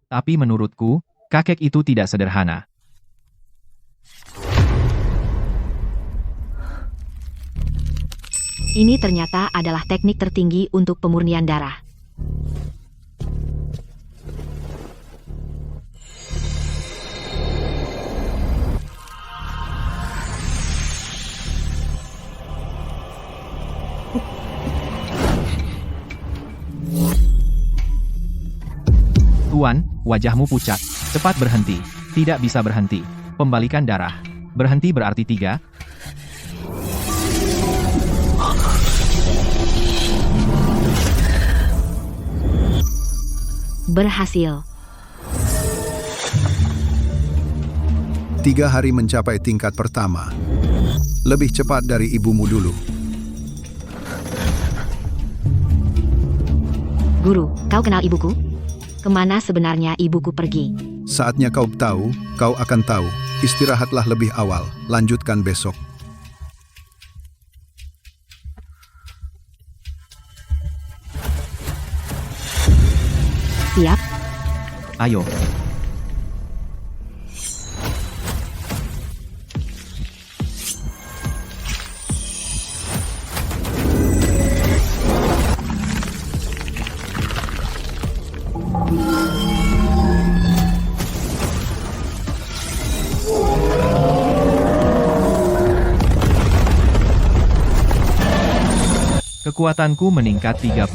Tapi menurutku, kakek itu tidak sederhana. Ini ternyata adalah teknik tertinggi untuk pemurnian darah. Tuan, wajahmu pucat. Cepat berhenti. Tidak bisa berhenti. Pembalikan darah. Berhenti berarti 3. Berhasil. 3 hari mencapai tingkat pertama. Lebih cepat dari ibumu dulu. Guru, kau kenal ibuku? Kemana sebenarnya ibuku pergi? Saatnya kau tahu, kau akan tahu. Istirahatlah lebih awal, lanjutkan besok. Siap? Ayo. Kekuatanku meningkat 30%.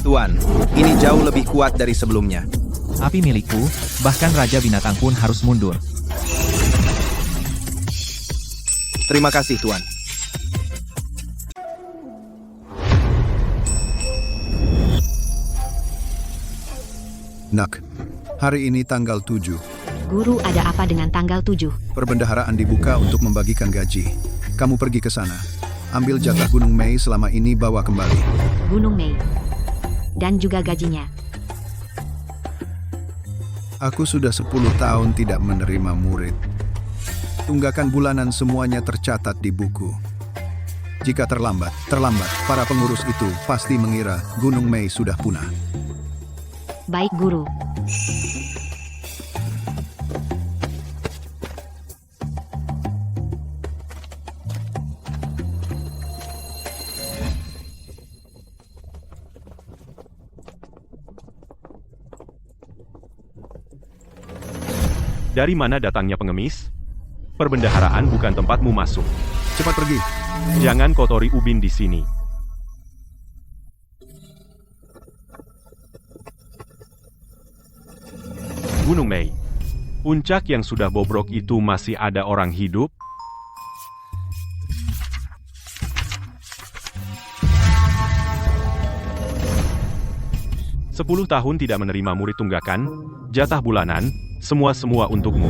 Tuan, ini jauh lebih kuat dari sebelumnya. Api milikku, bahkan Raja Binatang pun harus mundur. Terima kasih, Tuan. Nak, hari ini tanggal 7. Guru, ada apa dengan tanggal 7? Perbendaharaan dibuka untuk membagikan gaji. Kamu pergi ke sana. Ambil jatah Gunung Mei selama ini bawa kembali. Gunung Mei. Dan juga gajinya. Aku sudah 10 tahun tidak menerima murid. Tunggakan bulanan semuanya tercatat di buku. Jika terlambat. Para pengurus itu pasti mengira Gunung Mei sudah punah. Baik, Guru. Dari mana datangnya pengemis? Perbendaharaan bukan tempatmu masuk. Cepat pergi. Jangan kotori ubin di sini. Gunung Mei. Puncak yang sudah bobrok itu masih ada orang hidup? Sepuluh tahun tidak menerima murid tunggakan, jatah bulanan, semua untukmu.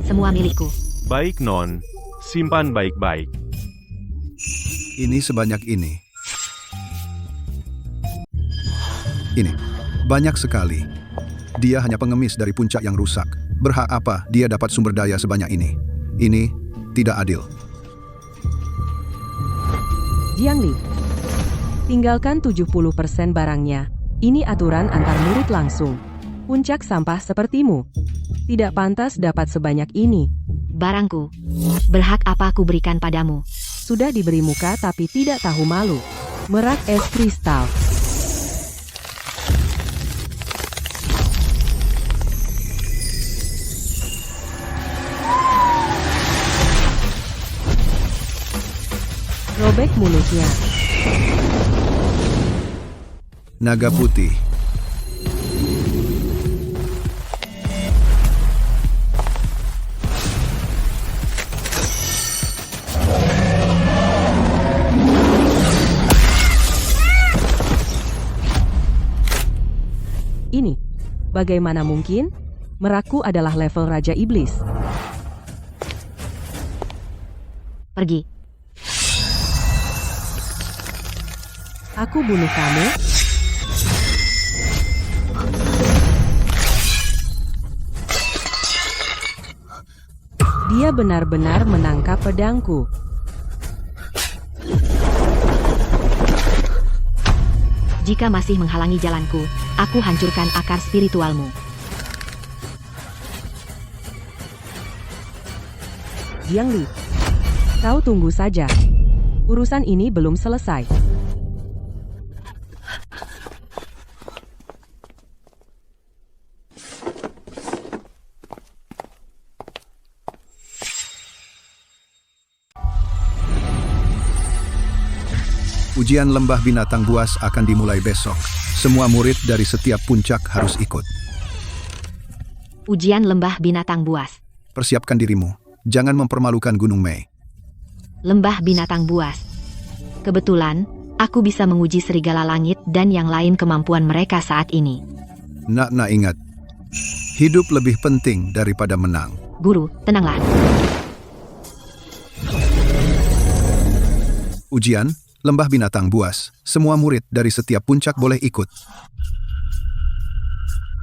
Semua milikku. Baik, Non. Simpan baik-baik. Ini sebanyak ini. Ini. Banyak sekali. Dia hanya pengemis dari puncak yang rusak. Berhak apa dia dapat sumber daya sebanyak ini? Ini tidak adil. Jiang Li, tinggalkan 70% barangnya. Ini aturan antar murid langsung. Puncak sampah sepertimu tidak pantas dapat sebanyak ini. Barangku. Berhak apa aku berikan padamu? Sudah diberi muka tapi tidak tahu malu. Merak es kristal. Robek mulutnya. Naga putih. Ini, bagaimana mungkin? Merakku adalah level Raja Iblis. Pergi. Aku bunuh kamu. Dia benar-benar menangkap pedangku. Jika masih menghalangi jalanku, aku hancurkan akar spiritualmu. Jiang Li, kau tunggu saja. Urusan ini belum selesai. Ujian lembah binatang buas akan dimulai besok. Semua murid dari setiap puncak harus ikut. Ujian lembah binatang buas. Persiapkan dirimu. Jangan mempermalukan Gunung Mei. Lembah binatang buas. Kebetulan, aku bisa menguji serigala langit dan yang lain kemampuan mereka saat ini. Nak ingat. Hidup lebih penting daripada menang. Guru, tenanglah. Ujian, lembah binatang buas. Semua murid dari setiap puncak boleh ikut.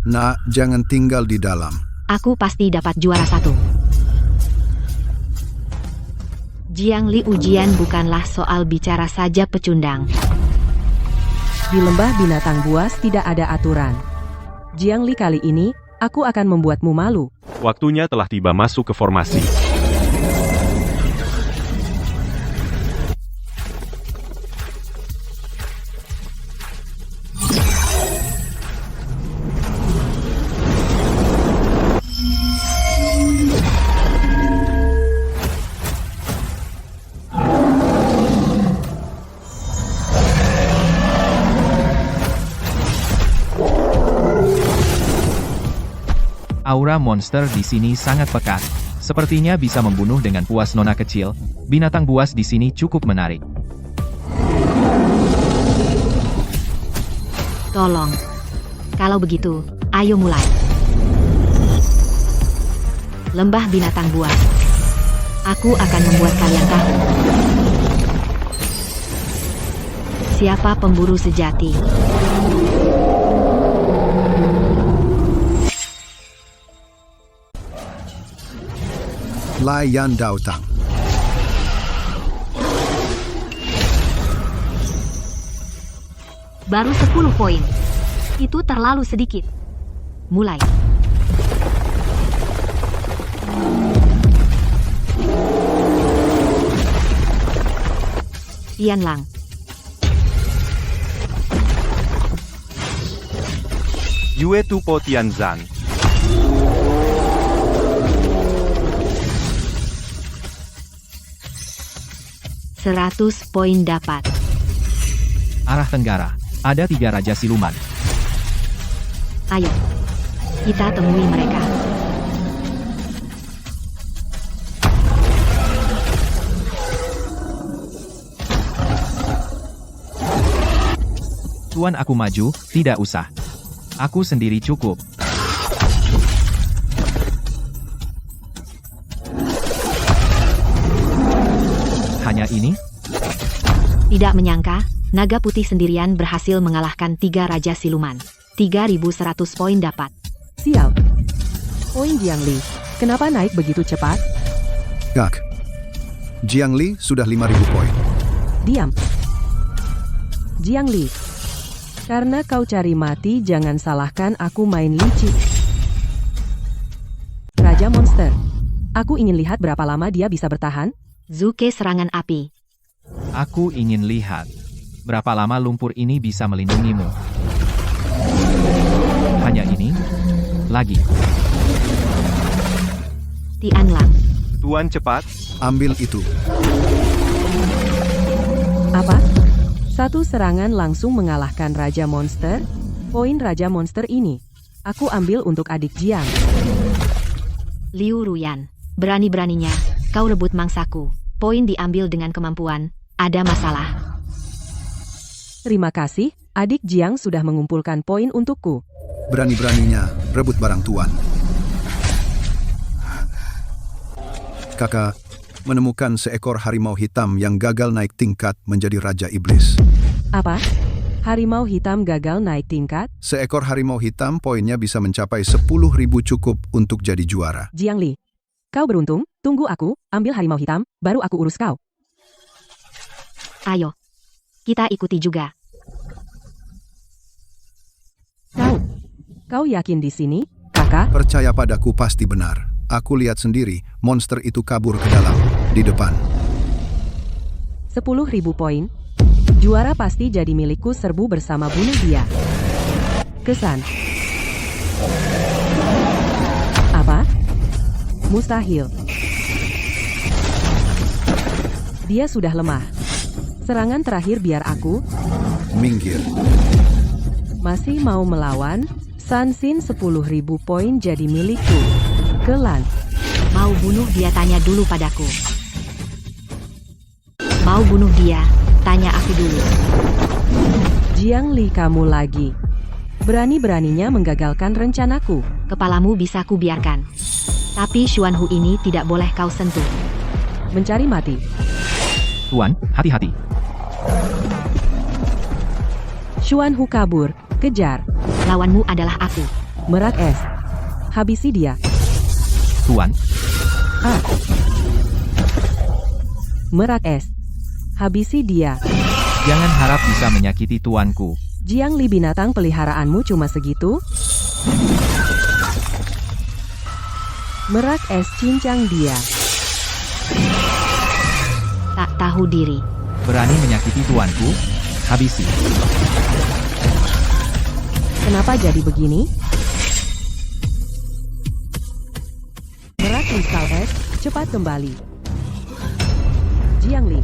Nak, jangan tinggal di dalam. Aku pasti dapat juara 1. Jiang Li, ujian bukanlah soal bicara saja pecundang. Di lembah binatang buas tidak ada aturan. Jiang Li, kali ini, aku akan membuatmu malu. Waktunya telah tiba masuk ke formasi. Aura monster di sini sangat pekat. Sepertinya bisa membunuh dengan puas nona kecil. Binatang buas di sini cukup menarik. Tolong. Kalau begitu, ayo mulai. Lembah binatang buas. Aku akan membuat kalian tahu. Siapa pemburu sejati? Lai Yan Dao Tang. Baru 10 poin. Itu terlalu sedikit. Mulai. Tian Lang. Yue Tupo Tianzan. $100 poin dapat. Arah tenggara, ada 3 raja siluman. Ayo, kita temui mereka. Tuan, aku maju, tidak usah. Aku sendiri cukup. Hanya ini? Tidak menyangka, naga putih sendirian berhasil mengalahkan 3 raja siluman. 3.100 poin dapat. Sial. Poin Jiang Li, kenapa naik begitu cepat? Gak. Jiang Li sudah 5.000 poin. Diam. Jiang Li. Karena kau cari mati, jangan salahkan aku main licik. Raja monster. Aku ingin lihat berapa lama dia bisa bertahan. Zuke serangan api. Aku ingin lihat berapa lama lumpur ini bisa melindungimu. Hanya ini? Lagi. Tian Lang. Tuan cepat. Ambil itu. Apa? Satu serangan langsung mengalahkan Raja Monster? Poin Raja Monster ini. Aku ambil untuk adik Jiang. Liu Ruyan. Berani-beraninya, kau rebut mangsaku. Poin diambil dengan kemampuan. Ada masalah. Terima kasih, adik Jiang sudah mengumpulkan poin untukku. Berani-beraninya rebut barang tuan. Kakak menemukan seekor harimau hitam yang gagal naik tingkat menjadi Raja Iblis. Apa? Harimau hitam gagal naik tingkat? Seekor harimau hitam poinnya bisa mencapai 10.000 cukup untuk jadi juara. Jiang Li, kau beruntung, tunggu aku, ambil harimau hitam, baru aku urus kau. Ayo, kita ikuti juga. Kau yakin di sini, kakak? Percaya padaku, pasti benar. Aku lihat sendiri, monster itu kabur ke dalam, di depan. 10.000 poin. Juara pasti jadi milikku, serbu bersama bunuh dia. Kesan. Apa? Mustahil. Dia sudah lemah. Serangan terakhir biar aku. Minggir. Masih mau melawan? Sansin 10.000 poin jadi milikku. Kelan. Mau bunuh dia, tanya dulu padaku. Mau bunuh dia, tanya aku dulu. Jiang Li, kamu lagi. Berani-beraninya menggagalkan rencanaku. Kepalamu bisa ku biarkan. Tapi Xuanhu ini tidak boleh kau sentuh. Mencari mati. Tuan, hati-hati. Xuanhu kabur. Kejar. Lawanmu adalah aku. Merak es. Habisi dia. Tuan, Ah. Merak es. Habisi dia. jangan harap bisa menyakiti tuanku. Jiang Li, binatang peliharaanmu cuma segitu? Merak es, cincang dia. Tak tahu diri. Berani menyakiti tuanku? Habisi. Kenapa jadi begini? Merak kristal es, cepat kembali. Jiang Li.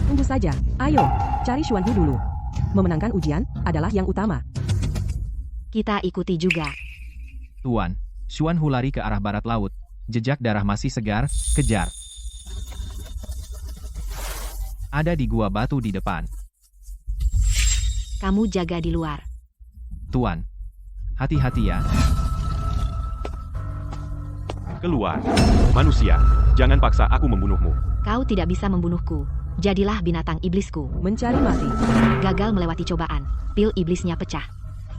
Tunggu saja, ayo, cari Xuanhu dulu. Memenangkan ujian adalah yang utama. Kita ikuti juga. Tuan, Xuanhu lari ke arah barat laut. Jejak darah masih segar, kejar. Ada di gua batu di depan. Kamu jaga di luar. Tuan, hati-hati ya. Keluar. Manusia, jangan paksa aku membunuhmu. Kau tidak bisa membunuhku. Jadilah binatang iblisku. Mencari mati. Gagal melewati cobaan. Pil iblisnya pecah.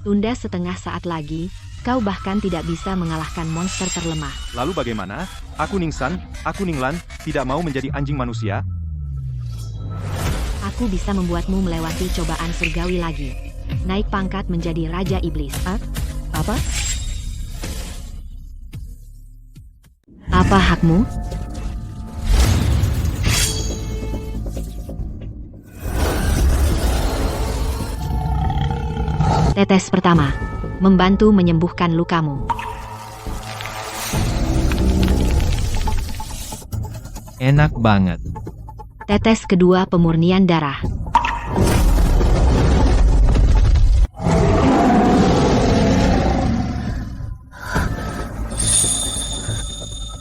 Tunda setengah saat lagi, kau bahkan tidak bisa mengalahkan monster terlemah. Lalu bagaimana? Aku Ningsan, aku Ninglan, tidak mau menjadi anjing manusia? Aku bisa membuatmu melewati cobaan surgawi lagi. Naik pangkat menjadi Raja Iblis. Apa? Apa hakmu? Tetes pertama. Membantu menyembuhkan lukamu. Enak banget. Tetes kedua, pemurnian darah.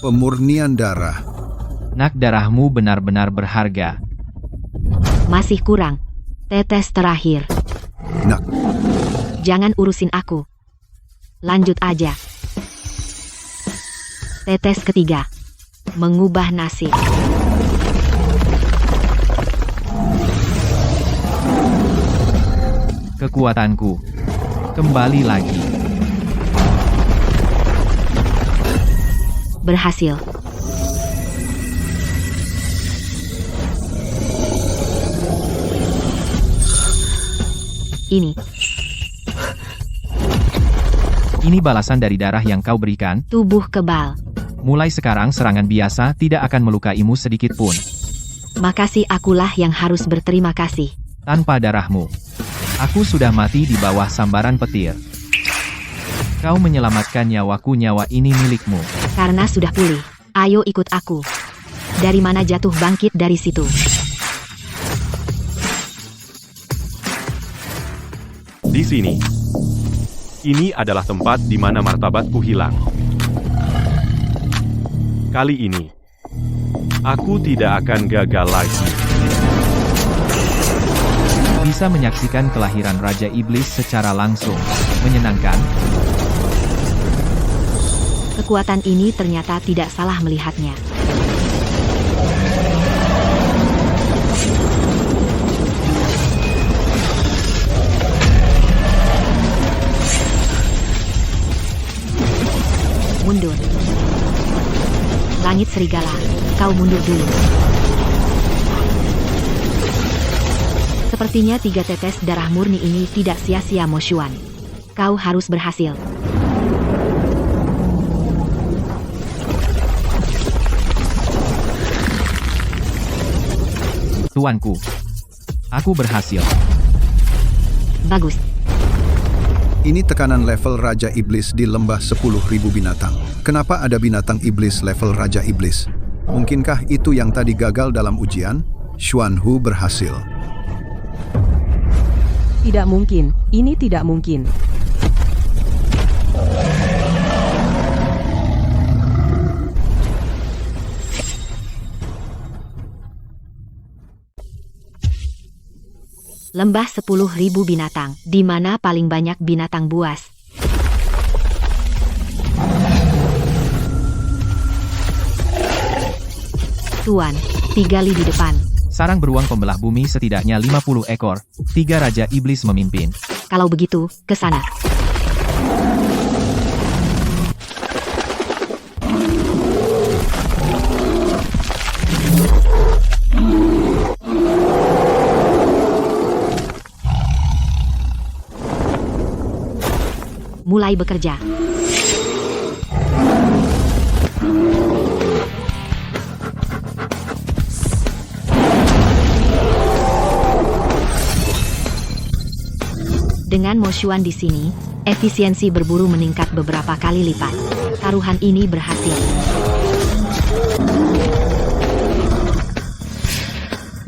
Pemurnian darah. Nak, darahmu benar-benar berharga. Masih kurang. Tetes terakhir. Nak. Jangan urusin aku. Lanjut aja. Tetes ketiga. Mengubah nasib. Kekuatanku kembali lagi. Berhasil. Ini balasan dari darah yang kau berikan. Tubuh kebal. Mulai sekarang serangan biasa tidak akan melukaimu sedikit pun. Makasih, akulah yang harus berterima kasih. Tanpa darahmu, aku sudah mati di bawah sambaran petir. Kau menyelamatkan nyawaku, nyawa ini milikmu. Karena sudah pulih, ayo ikut aku. Dari mana jatuh bangkit dari situ. Di sini. Ini adalah tempat di mana martabatku hilang. Kali ini, aku tidak akan gagal lagi. Bisa menyaksikan kelahiran Raja Iblis secara langsung. Menyenangkan. Kekuatan ini ternyata tidak salah melihatnya. Mundur. Langit serigala, kau mundur dulu. Sepertinya 3 tetes darah murni ini tidak sia-sia, Mo Xuan. Kau harus berhasil. Tuanku, aku berhasil. Bagus. Ini tekanan level Raja Iblis di lembah 10.000 binatang. Kenapa ada binatang iblis level Raja Iblis? Mungkinkah itu yang tadi gagal dalam ujian? Xuan Hu berhasil. Tidak mungkin, ini tidak mungkin. Lembah 10.000 binatang, di mana paling banyak binatang buas. Tuan, 3 Li di depan. Sarang beruang pembelah bumi setidaknya 50 ekor. 3 Raja Iblis memimpin. Kalau begitu, ke sana. Mulai bekerja. Dengan Mo Xuan di sini, efisiensi berburu meningkat beberapa kali lipat. Taruhan ini berhasil.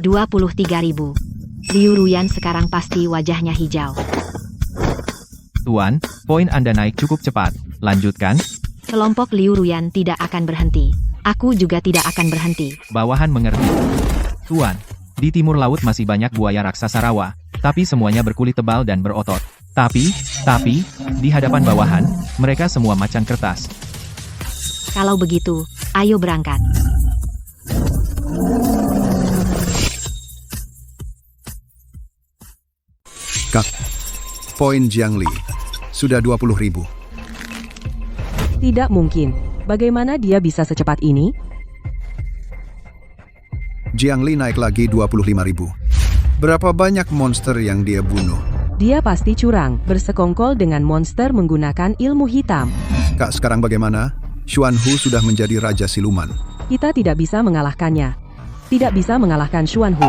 23.000. Liu Ruyan sekarang pasti wajahnya hijau. Tuan, poin Anda naik cukup cepat. Lanjutkan. Kelompok Liu Ruyan tidak akan berhenti. Aku juga tidak akan berhenti. Bawahan mengerti. Tuan, di timur laut masih banyak buaya raksasa rawa, tapi semuanya berkulit tebal dan berotot. Tapi, di hadapan bawahan, mereka semua macan kertas. Kalau begitu, ayo berangkat. Kak, poin Jiangli. Sudah 20.000. Tidak mungkin. Bagaimana dia bisa secepat ini? Jiangli naik lagi 25.000. Berapa banyak monster yang dia bunuh? Dia pasti curang, bersekongkol dengan monster menggunakan ilmu hitam. Kak, sekarang bagaimana? Xuan Hu sudah menjadi Raja Siluman. Kita tidak bisa mengalahkannya. Tidak bisa mengalahkan Xuan Hu.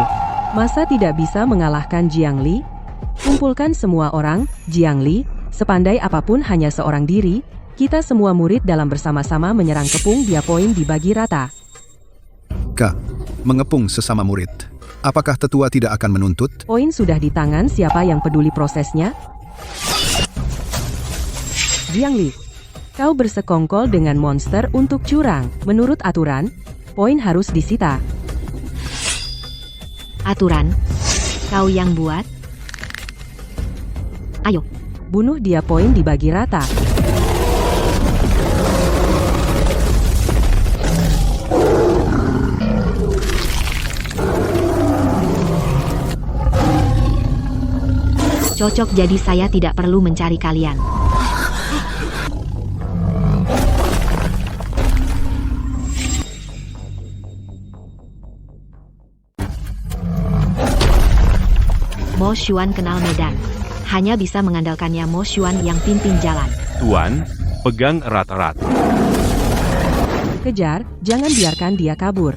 Masa tidak bisa mengalahkan Jiangli? Kumpulkan semua orang, Jiangli, sepandai apapun hanya seorang diri, kita semua murid dalam bersama-sama menyerang kepung dia poin dibagi rata. Kak, mengepung sesama murid. Apakah tetua tidak akan menuntut? Poin sudah di tangan, siapa yang peduli prosesnya? Jiangli, kau bersekongkol dengan monster untuk curang. Menurut aturan, poin harus disita. Aturan? Kau yang buat? Ayo. Bunuh dia poin dibagi rata. Cocok, jadi saya tidak perlu mencari kalian. Mo Xuan kenal medan. Hanya bisa mengandalkannya Mo Xuan yang pimpin jalan. Tuan, pegang erat-erat. Kejar, jangan biarkan dia kabur.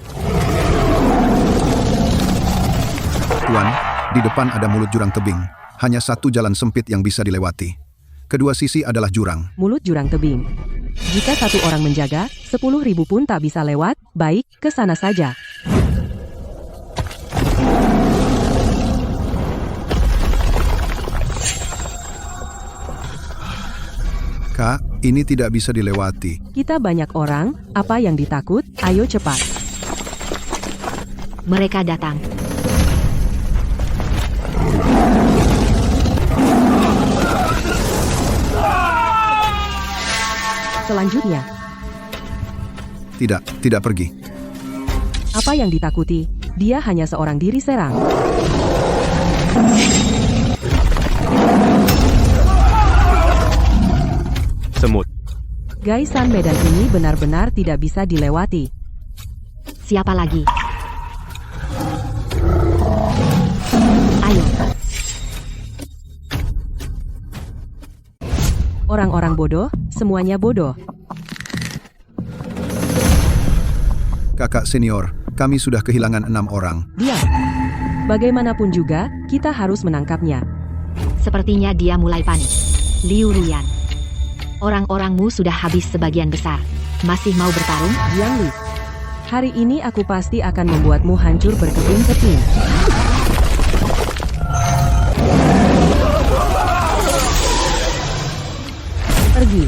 Tuan, di depan ada mulut jurang tebing. Hanya satu jalan sempit yang bisa dilewati. Kedua sisi adalah jurang. Mulut jurang tebing. Jika satu orang menjaga, 10.000 pun tak bisa lewat. Baik, ke sana saja. Kak, ini tidak bisa dilewati. Kita banyak orang, apa yang ditakut? Ayo cepat. Mereka datang. Selanjutnya, Tidak pergi. apa yang ditakuti? Dia hanya seorang diri serang. Semut. Gaisan medan ini benar-benar tidak bisa dilewati. Siapa lagi? Ayo. Orang-orang bodoh, semuanya bodoh. Kakak senior, kami sudah kehilangan 6 orang. Diam. Bagaimanapun juga, kita harus menangkapnya. Sepertinya dia mulai panik. Liu Ruyan. Orang-orangmu sudah habis sebagian besar. Masih mau bertarung? Jiangli. Hari ini aku pasti akan membuatmu hancur berkeping-keping. Pergi.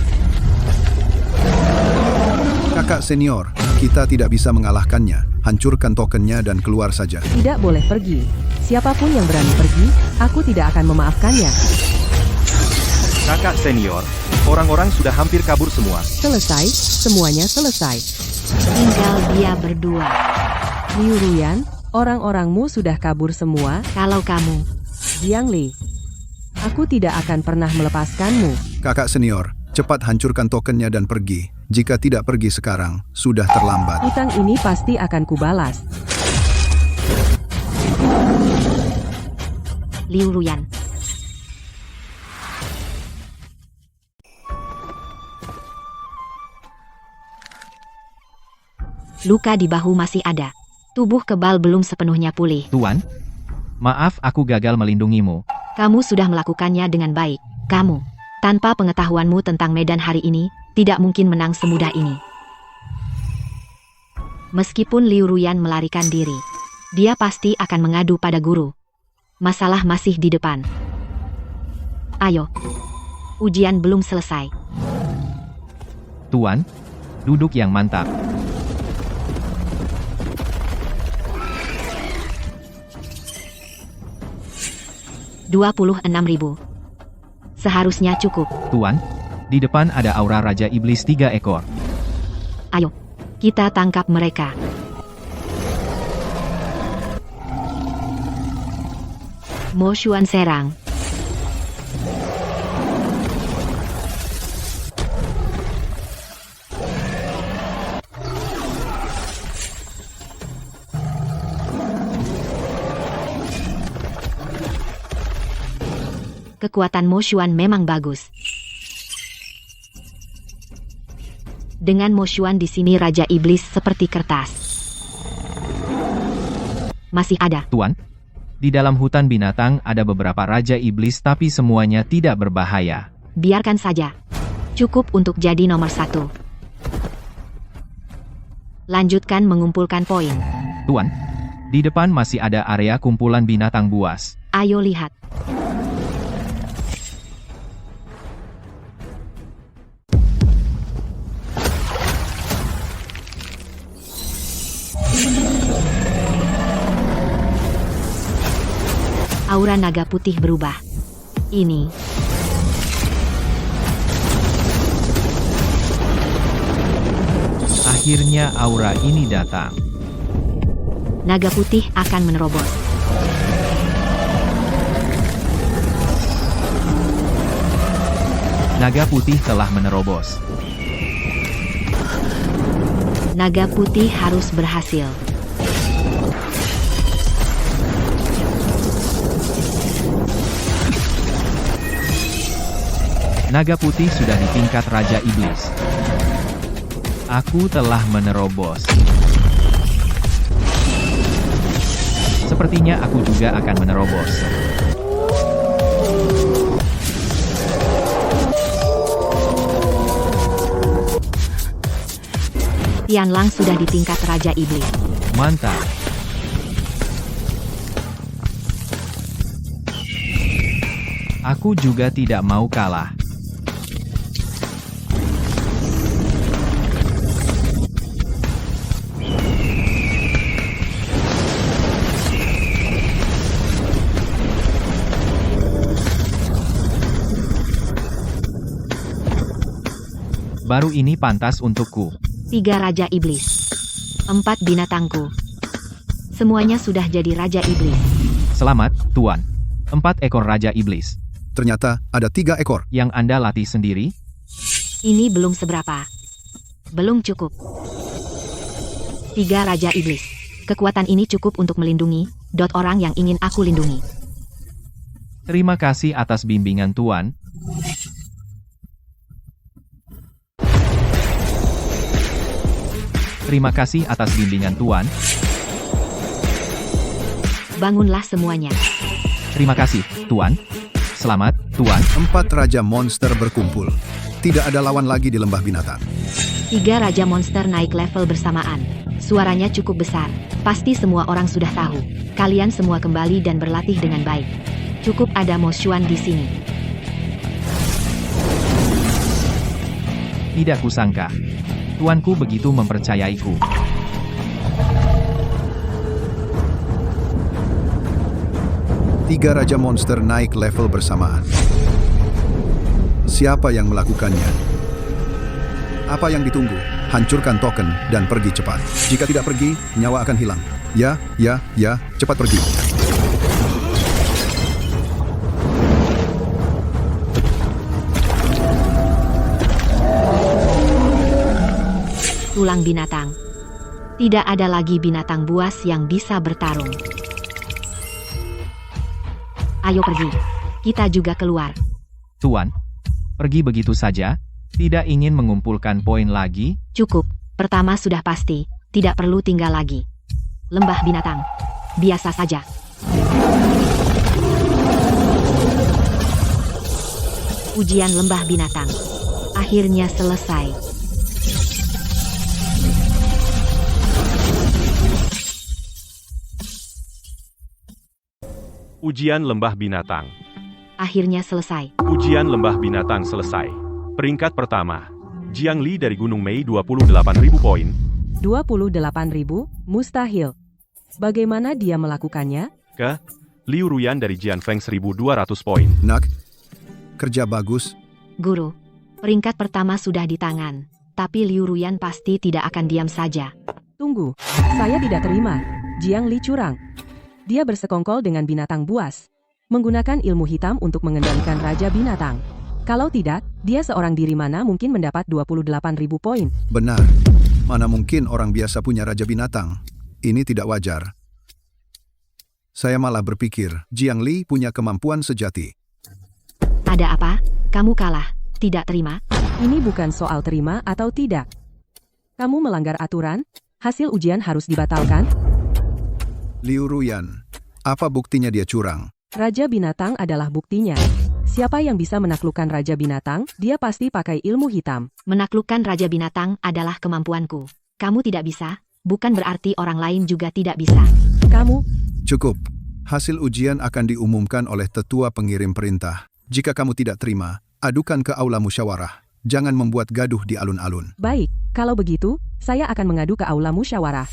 Kakak senior, kita tidak bisa mengalahkannya. Hancurkan tokennya dan keluar saja. Tidak boleh pergi. Siapapun yang berani pergi, aku tidak akan memaafkannya. Kakak senior, orang-orang sudah hampir kabur semua. Selesai, semuanya selesai. Tinggal dia berdua. Liu Ruyan, orang-orangmu sudah kabur semua. Kalau kamu, Jiang Li, aku tidak akan pernah melepaskanmu. Kakak senior, cepat hancurkan tokennya dan pergi. Jika tidak pergi sekarang, sudah terlambat. Hutang ini pasti akan kubalas. Liu Ruyan. Luka di bahu masih ada. Tubuh kebal belum sepenuhnya pulih. Tuan, maaf aku gagal melindungimu. Kamu sudah melakukannya dengan baik. Kamu, tanpa pengetahuanmu tentang medan hari ini, tidak mungkin menang semudah ini. Meskipun Liu Ruyan melarikan diri, dia pasti akan mengadu pada guru. Masalah masih di depan. Ayo, ujian belum selesai. Tuan, duduk yang mantap. $26.000. Seharusnya cukup. Tuan, di depan ada aura Raja Iblis 3 ekor. Ayo, kita tangkap mereka. Mo Xuan serang. Kekuatan Mo Xuan memang bagus. Dengan Mo Xuan di sini Raja Iblis seperti kertas. Masih ada. Tuan, di dalam hutan binatang ada beberapa Raja Iblis tapi semuanya tidak berbahaya. Biarkan saja. Cukup untuk jadi nomor 1. Lanjutkan mengumpulkan poin. Tuan, di depan masih ada area kumpulan binatang buas. Ayo lihat. Aura naga putih berubah. Ini. Akhirnya aura ini datang. Naga putih akan menerobos. Naga putih telah menerobos. Naga putih harus berhasil. Naga putih sudah di tingkat Raja Iblis. Aku telah menerobos. Sepertinya aku juga akan menerobos. Tianlang sudah di tingkat Raja Iblis. Mantap. Aku juga tidak mau kalah. Baru ini pantas untukku. 3 Raja Iblis. 4 binatangku. Semuanya sudah jadi Raja Iblis. Selamat, Tuan. 4 ekor Raja Iblis. Ternyata ada 3 ekor. Yang Anda latih sendiri? Ini belum seberapa. Belum cukup. 3 Raja Iblis. Kekuatan ini cukup untuk melindungi orang yang ingin aku lindungi. Terima kasih atas bimbingan Tuan. Terima kasih atas bimbingan Tuan. Bangunlah semuanya. Terima kasih, Tuan. Selamat, Tuan. 4 Raja Monster berkumpul. Tidak ada lawan lagi di lembah binatang. 3 Raja Monster naik level bersamaan. Suaranya cukup besar. Pasti semua orang sudah tahu. Kalian semua kembali dan berlatih dengan baik. Cukup ada Mo Xuan di sini. Tidak kusangka. Tuanku begitu mempercayaiku. Tiga Raja Monster naik level bersamaan. Siapa yang melakukannya? Apa yang ditunggu? Hancurkan token dan pergi cepat. Jika tidak pergi, nyawa akan hilang. Ya, cepat pergi. Tulang binatang. Tidak ada lagi binatang buas yang bisa bertarung. Ayo pergi. Kita juga keluar. Tuan, pergi begitu saja? Tidak ingin mengumpulkan poin lagi? Cukup. Pertama sudah pasti. Tidak perlu tinggal lagi. Lembah binatang. Biasa saja. Ujian lembah binatang. Akhirnya selesai. Ujian lembah binatang. Akhirnya selesai. Ujian lembah binatang selesai. Peringkat pertama, Jiang Li dari Gunung Mei 28.000 poin. 28.000? Mustahil. Bagaimana dia melakukannya? Ke Liu Ruyan dari Jianfeng 1.200 poin. Nak, kerja bagus. Guru, peringkat pertama sudah di tangan. Tapi Liu Ruyan pasti tidak akan diam saja. Tunggu, saya tidak terima. Jiang Li curang. Dia bersekongkol dengan binatang buas. Menggunakan ilmu hitam untuk mengendalikan Raja Binatang. Kalau tidak, dia seorang diri mana mungkin mendapat 28.000 poin. Benar. Mana mungkin orang biasa punya Raja Binatang. Ini tidak wajar. Saya malah berpikir, Jiang Li punya kemampuan sejati. Ada apa? Kamu kalah. Tidak terima? Ini bukan soal terima atau tidak. Kamu melanggar aturan, hasil ujian harus dibatalkan. Liu Ruyan, apa buktinya dia curang? Raja Binatang adalah buktinya. Siapa yang bisa menaklukkan Raja Binatang, dia pasti pakai ilmu hitam. Menaklukkan Raja Binatang adalah kemampuanku. Kamu tidak bisa, bukan berarti orang lain juga tidak bisa. Kamu, Cukup. Hasil ujian akan diumumkan oleh tetua pengirim perintah. Jika kamu tidak terima, adukan ke aula musyawarah. Jangan membuat gaduh di alun-alun. baik. Kalau begitu, saya akan mengadu ke aula musyawarah.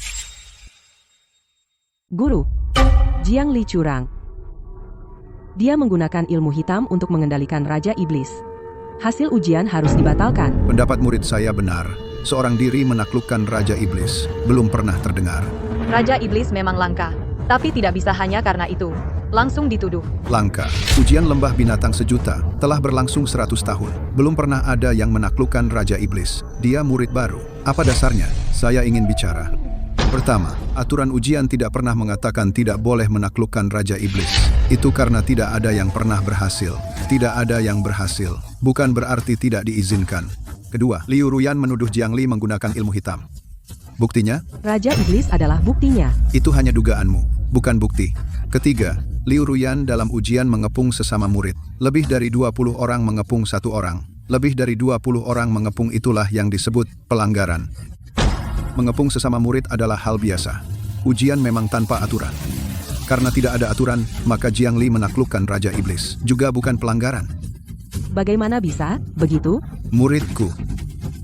Guru, Jiang Li curang. Dia menggunakan ilmu hitam untuk mengendalikan Raja Iblis. Hasil ujian harus dibatalkan. Pendapat murid saya benar. Seorang diri menaklukkan Raja Iblis. Belum pernah terdengar. Raja Iblis memang langka. Tapi tidak bisa hanya karena itu. Langsung dituduh. Langka. Ujian lembah binatang sejuta telah berlangsung 100 tahun. Belum pernah ada yang menaklukkan Raja Iblis. Dia murid baru. Apa dasarnya? Saya ingin bicara. Pertama, aturan ujian tidak pernah mengatakan tidak boleh menaklukkan Raja Iblis. Itu karena tidak ada yang pernah berhasil. Tidak ada yang berhasil. Bukan berarti tidak diizinkan. Kedua, Liu Ruyan menuduh Jiang Li menggunakan ilmu hitam. Buktinya? Raja Iblis adalah buktinya. Itu hanya dugaanmu, bukan bukti. Ketiga, Liu Ruyan dalam ujian mengepung sesama murid. Lebih dari 20 orang mengepung satu orang. Lebih dari 20 orang mengepung itulah yang disebut pelanggaran. Mengepung sesama murid adalah hal biasa. Ujian memang tanpa aturan. Karena tidak ada aturan, maka Jiang Li menaklukkan Raja Iblis. Juga bukan pelanggaran. Bagaimana bisa begitu? Muridku.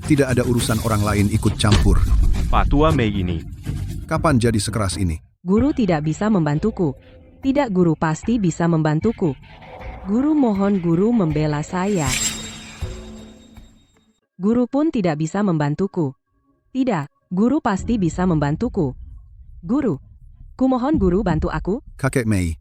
Tidak ada urusan orang lain ikut campur. Patua Mei ini. Kapan jadi sekeras ini? Guru tidak bisa membantuku. Tidak, guru pasti bisa membantuku. Guru mohon guru membela saya. Guru pun tidak bisa membantuku. Tidak, guru pasti bisa membantuku. Guru, kumohon guru bantu aku. Kakek Mei.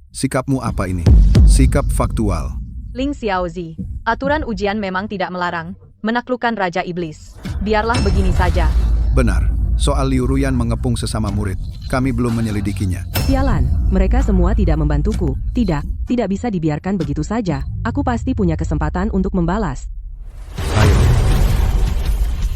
Sikapmu apa ini? Sikap faktual. Ling Xiaozi, aturan ujian memang tidak melarang menaklukkan Raja Iblis. Biarlah begini saja. Benar. Soal Liu Ruyan mengepung sesama murid, kami belum menyelidikinya. Sialan, mereka semua tidak membantuku. Tidak bisa dibiarkan begitu saja. Aku pasti punya kesempatan untuk membalas. Ayo.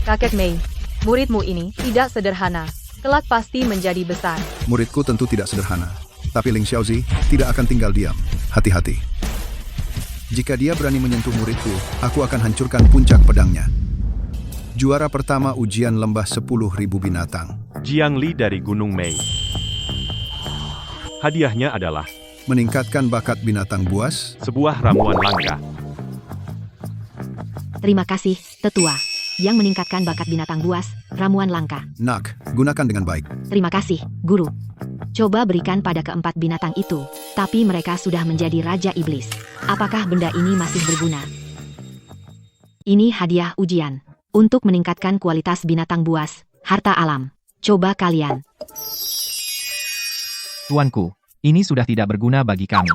Kakek Mei, muridmu ini tidak sederhana. Kelak pasti menjadi besar. Muridku tentu tidak sederhana. Tapi Ling Xiaozi tidak akan tinggal diam. Hati-hati. Jika dia berani menyentuh muridku, aku akan hancurkan puncak pedangnya. Juara pertama ujian lembah 10.000 binatang. Jiang Li dari Gunung Mei. Hadiahnya adalah Meningkatkan bakat binatang buas. sebuah ramuan langka. Terima kasih, tetua. Yang meningkatkan bakat binatang buas, ramuan langka. Nak, gunakan dengan baik. Terima kasih, guru. Coba berikan pada keempat binatang itu, tapi mereka sudah menjadi Raja Iblis. Apakah benda ini masih berguna? Ini hadiah ujian. Untuk meningkatkan kualitas binatang buas, harta alam. Coba kalian. Tuanku, ini sudah tidak berguna bagi kami.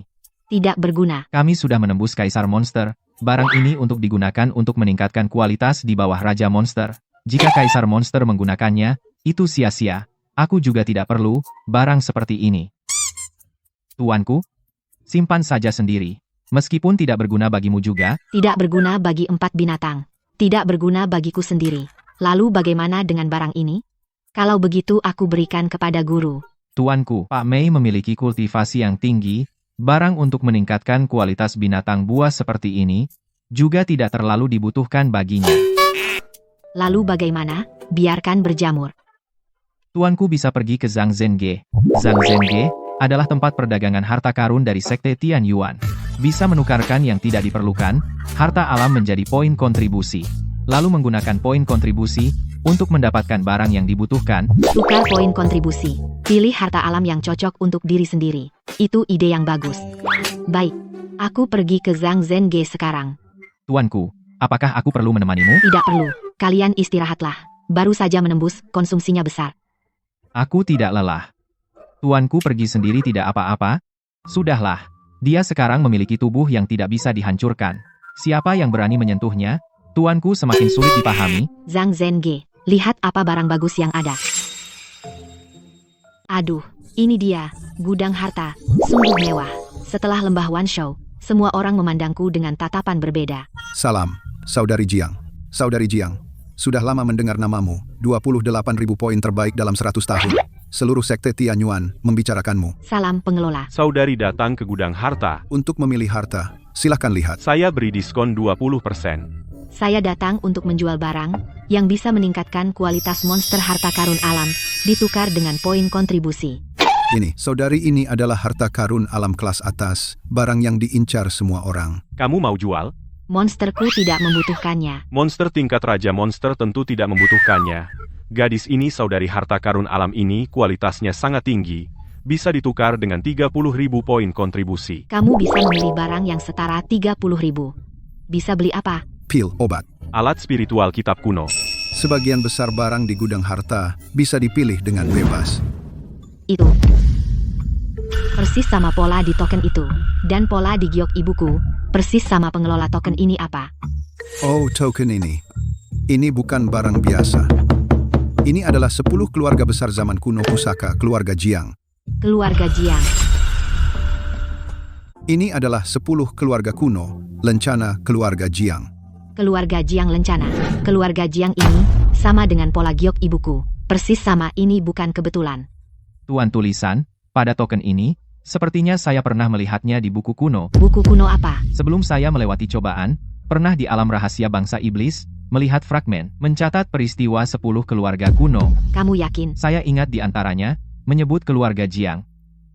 Tidak berguna. Kami sudah menembus Kaisar Monster. Barang ini untuk digunakan untuk meningkatkan kualitas di bawah Raja Monster. Jika Kaisar Monster menggunakannya, itu sia-sia. Aku juga tidak perlu barang seperti ini. Tuanku, simpan saja sendiri. Meskipun tidak berguna bagimu juga, Tidak berguna bagi empat binatang. Tidak berguna bagiku sendiri. Lalu bagaimana dengan barang ini? Kalau begitu aku berikan kepada guru. tuanku, Pak Mei memiliki kultivasi yang tinggi. Barang untuk meningkatkan kualitas binatang buas seperti ini juga tidak terlalu dibutuhkan baginya. Lalu bagaimana? Biarkan berjamur. Tuanku bisa pergi ke Zhang Zhenge. Zhang Zhenge adalah tempat perdagangan harta karun dari Sekte Tian Yuan. Bisa menukarkan yang tidak diperlukan, harta alam menjadi poin kontribusi. Lalu menggunakan poin kontribusi untuk mendapatkan barang yang dibutuhkan. Tukar poin kontribusi. Pilih harta alam yang cocok untuk diri sendiri. Itu ide yang bagus. Baik, aku pergi ke Zhang Zhenge sekarang. Tuanku, apakah aku perlu menemanimu? Tidak perlu. Kalian istirahatlah. Baru saja menembus, konsumsinya besar. Aku tidak lelah. Tuanku pergi sendiri tidak apa-apa. Sudahlah. Dia sekarang memiliki tubuh yang tidak bisa dihancurkan. Siapa yang berani menyentuhnya? Tuanku semakin sulit dipahami. Zhang Zhenge, lihat apa barang bagus yang ada. Aduh, ini dia, gudang harta, sungguh mewah. Setelah lembah Wan Shou, semua orang memandangku dengan tatapan berbeda. Salam, Saudari Jiang. Saudari Jiang, sudah lama mendengar namamu. 28.000 poin terbaik dalam 100 tahun. Seluruh Sekte Tian Yuan membicarakanmu. Salam pengelola. Saudari datang ke gudang harta. Untuk memilih harta, silahkan lihat. Saya beri diskon 20%. Saya datang untuk menjual barang yang bisa meningkatkan kualitas monster harta karun alam, ditukar dengan poin kontribusi. Ini, saudari, ini adalah harta karun alam kelas atas, barang yang diincar semua orang. Kamu mau jual? Monsterku tidak membutuhkannya. Monster tingkat Raja Monster tentu tidak membutuhkannya. Gadis ini, saudari harta karun alam ini, kualitasnya sangat tinggi. Bisa ditukar dengan 30.000 poin kontribusi. Kamu bisa memilih barang yang setara 30.000. Bisa beli apa? Pil, obat. Alat spiritual kitab kuno. Sebagian besar barang di gudang harta bisa dipilih dengan bebas. Itu. Persis sama pola di token itu. Dan pola di giok ibuku, persis sama pengelola token ini apa? Oh, token ini. Ini bukan barang biasa. Ini adalah 10 keluarga besar zaman kuno pusaka keluarga Jiang. Keluarga Jiang. Ini adalah 10 keluarga kuno, lencana keluarga Jiang. Keluarga Jiang lencana. Keluarga Jiang ini sama dengan pola giok ibuku. Persis sama, ini bukan kebetulan. Tuan tulisan, pada token ini, sepertinya saya pernah melihatnya di buku kuno. Buku kuno apa? Sebelum saya melewati cobaan, pernah di alam rahasia bangsa iblis, melihat fragmen, mencatat peristiwa 10 keluarga kuno. Kamu yakin? Saya ingat di antaranya, menyebut keluarga Jiang.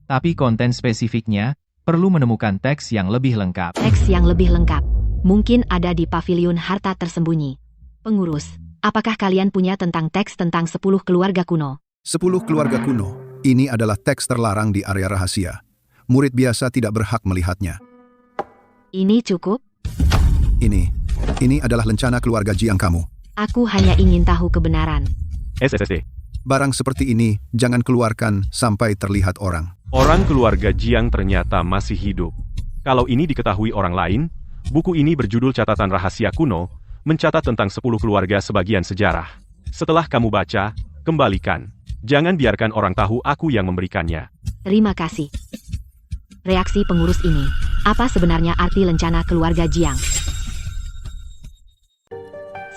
Tapi konten spesifiknya, perlu menemukan teks yang lebih lengkap. Teks yang lebih lengkap. Mungkin ada di pavilion harta tersembunyi. Pengurus, apakah kalian punya tentang teks tentang 10 keluarga kuno? 10 keluarga kuno. Ini adalah teks terlarang di area rahasia. Murid biasa tidak berhak melihatnya. Ini cukup? Ini adalah lencana keluarga Jiang kamu. Aku hanya ingin tahu kebenaran. SSD. Barang seperti ini jangan keluarkan sampai terlihat orang. Orang keluarga Jiang ternyata masih hidup. Kalau ini diketahui orang lain, buku ini berjudul Catatan Rahasia Kuno, mencatat tentang 10 keluarga sebagian sejarah. Setelah kamu baca, kembalikan. Jangan biarkan orang tahu aku yang memberikannya. Terima kasih. Reaksi pengurus ini. Apa sebenarnya arti lencana keluarga Jiang?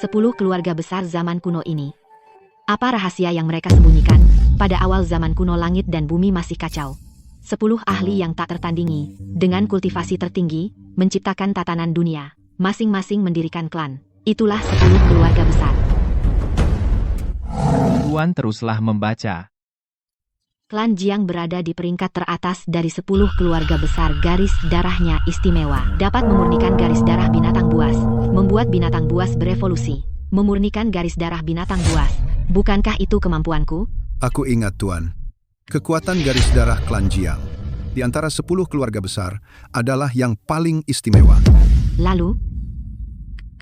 10 keluarga besar zaman kuno ini. Apa rahasia yang mereka sembunyikan? Pada awal zaman kuno langit dan bumi masih kacau. 10 ahli yang tak tertandingi, dengan kultivasi tertinggi, menciptakan tatanan dunia. Masing-masing mendirikan klan. Itulah 10 keluarga besar. Tuan teruslah membaca. Klan Jiang berada di peringkat teratas dari 10 keluarga besar. Garis darahnya istimewa, dapat memurnikan garis darah binatang buas, membuat binatang buas berevolusi, memurnikan garis darah binatang buas. Bukankah itu kemampuanku? Aku ingat, Tuan. Kekuatan garis darah klan Jiang di antara 10 keluarga besar adalah yang paling istimewa. Lalu,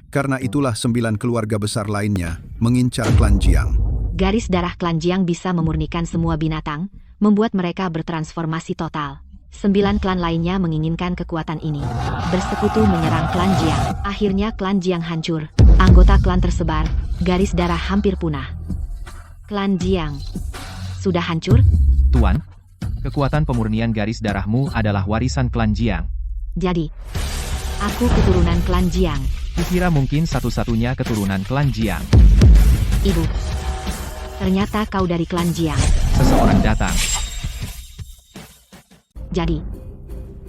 Karena itulah 9 keluarga besar lainnya mengincar klan Jiang. garis darah klan Jiang bisa memurnikan semua binatang, membuat mereka bertransformasi total. 9 klan lainnya menginginkan kekuatan ini, bersekutu menyerang klan Jiang. Akhirnya klan Jiang hancur, anggota klan tersebar, garis darah hampir punah. Klan Jiang sudah hancur? Tuan, kekuatan pemurnian garis darahmu adalah warisan klan Jiang. Jadi, aku keturunan klan Jiang. Kukira mungkin satu-satunya keturunan klan Jiang. Ibu, ternyata kau dari klan Jiang. Seseorang datang. Jadi,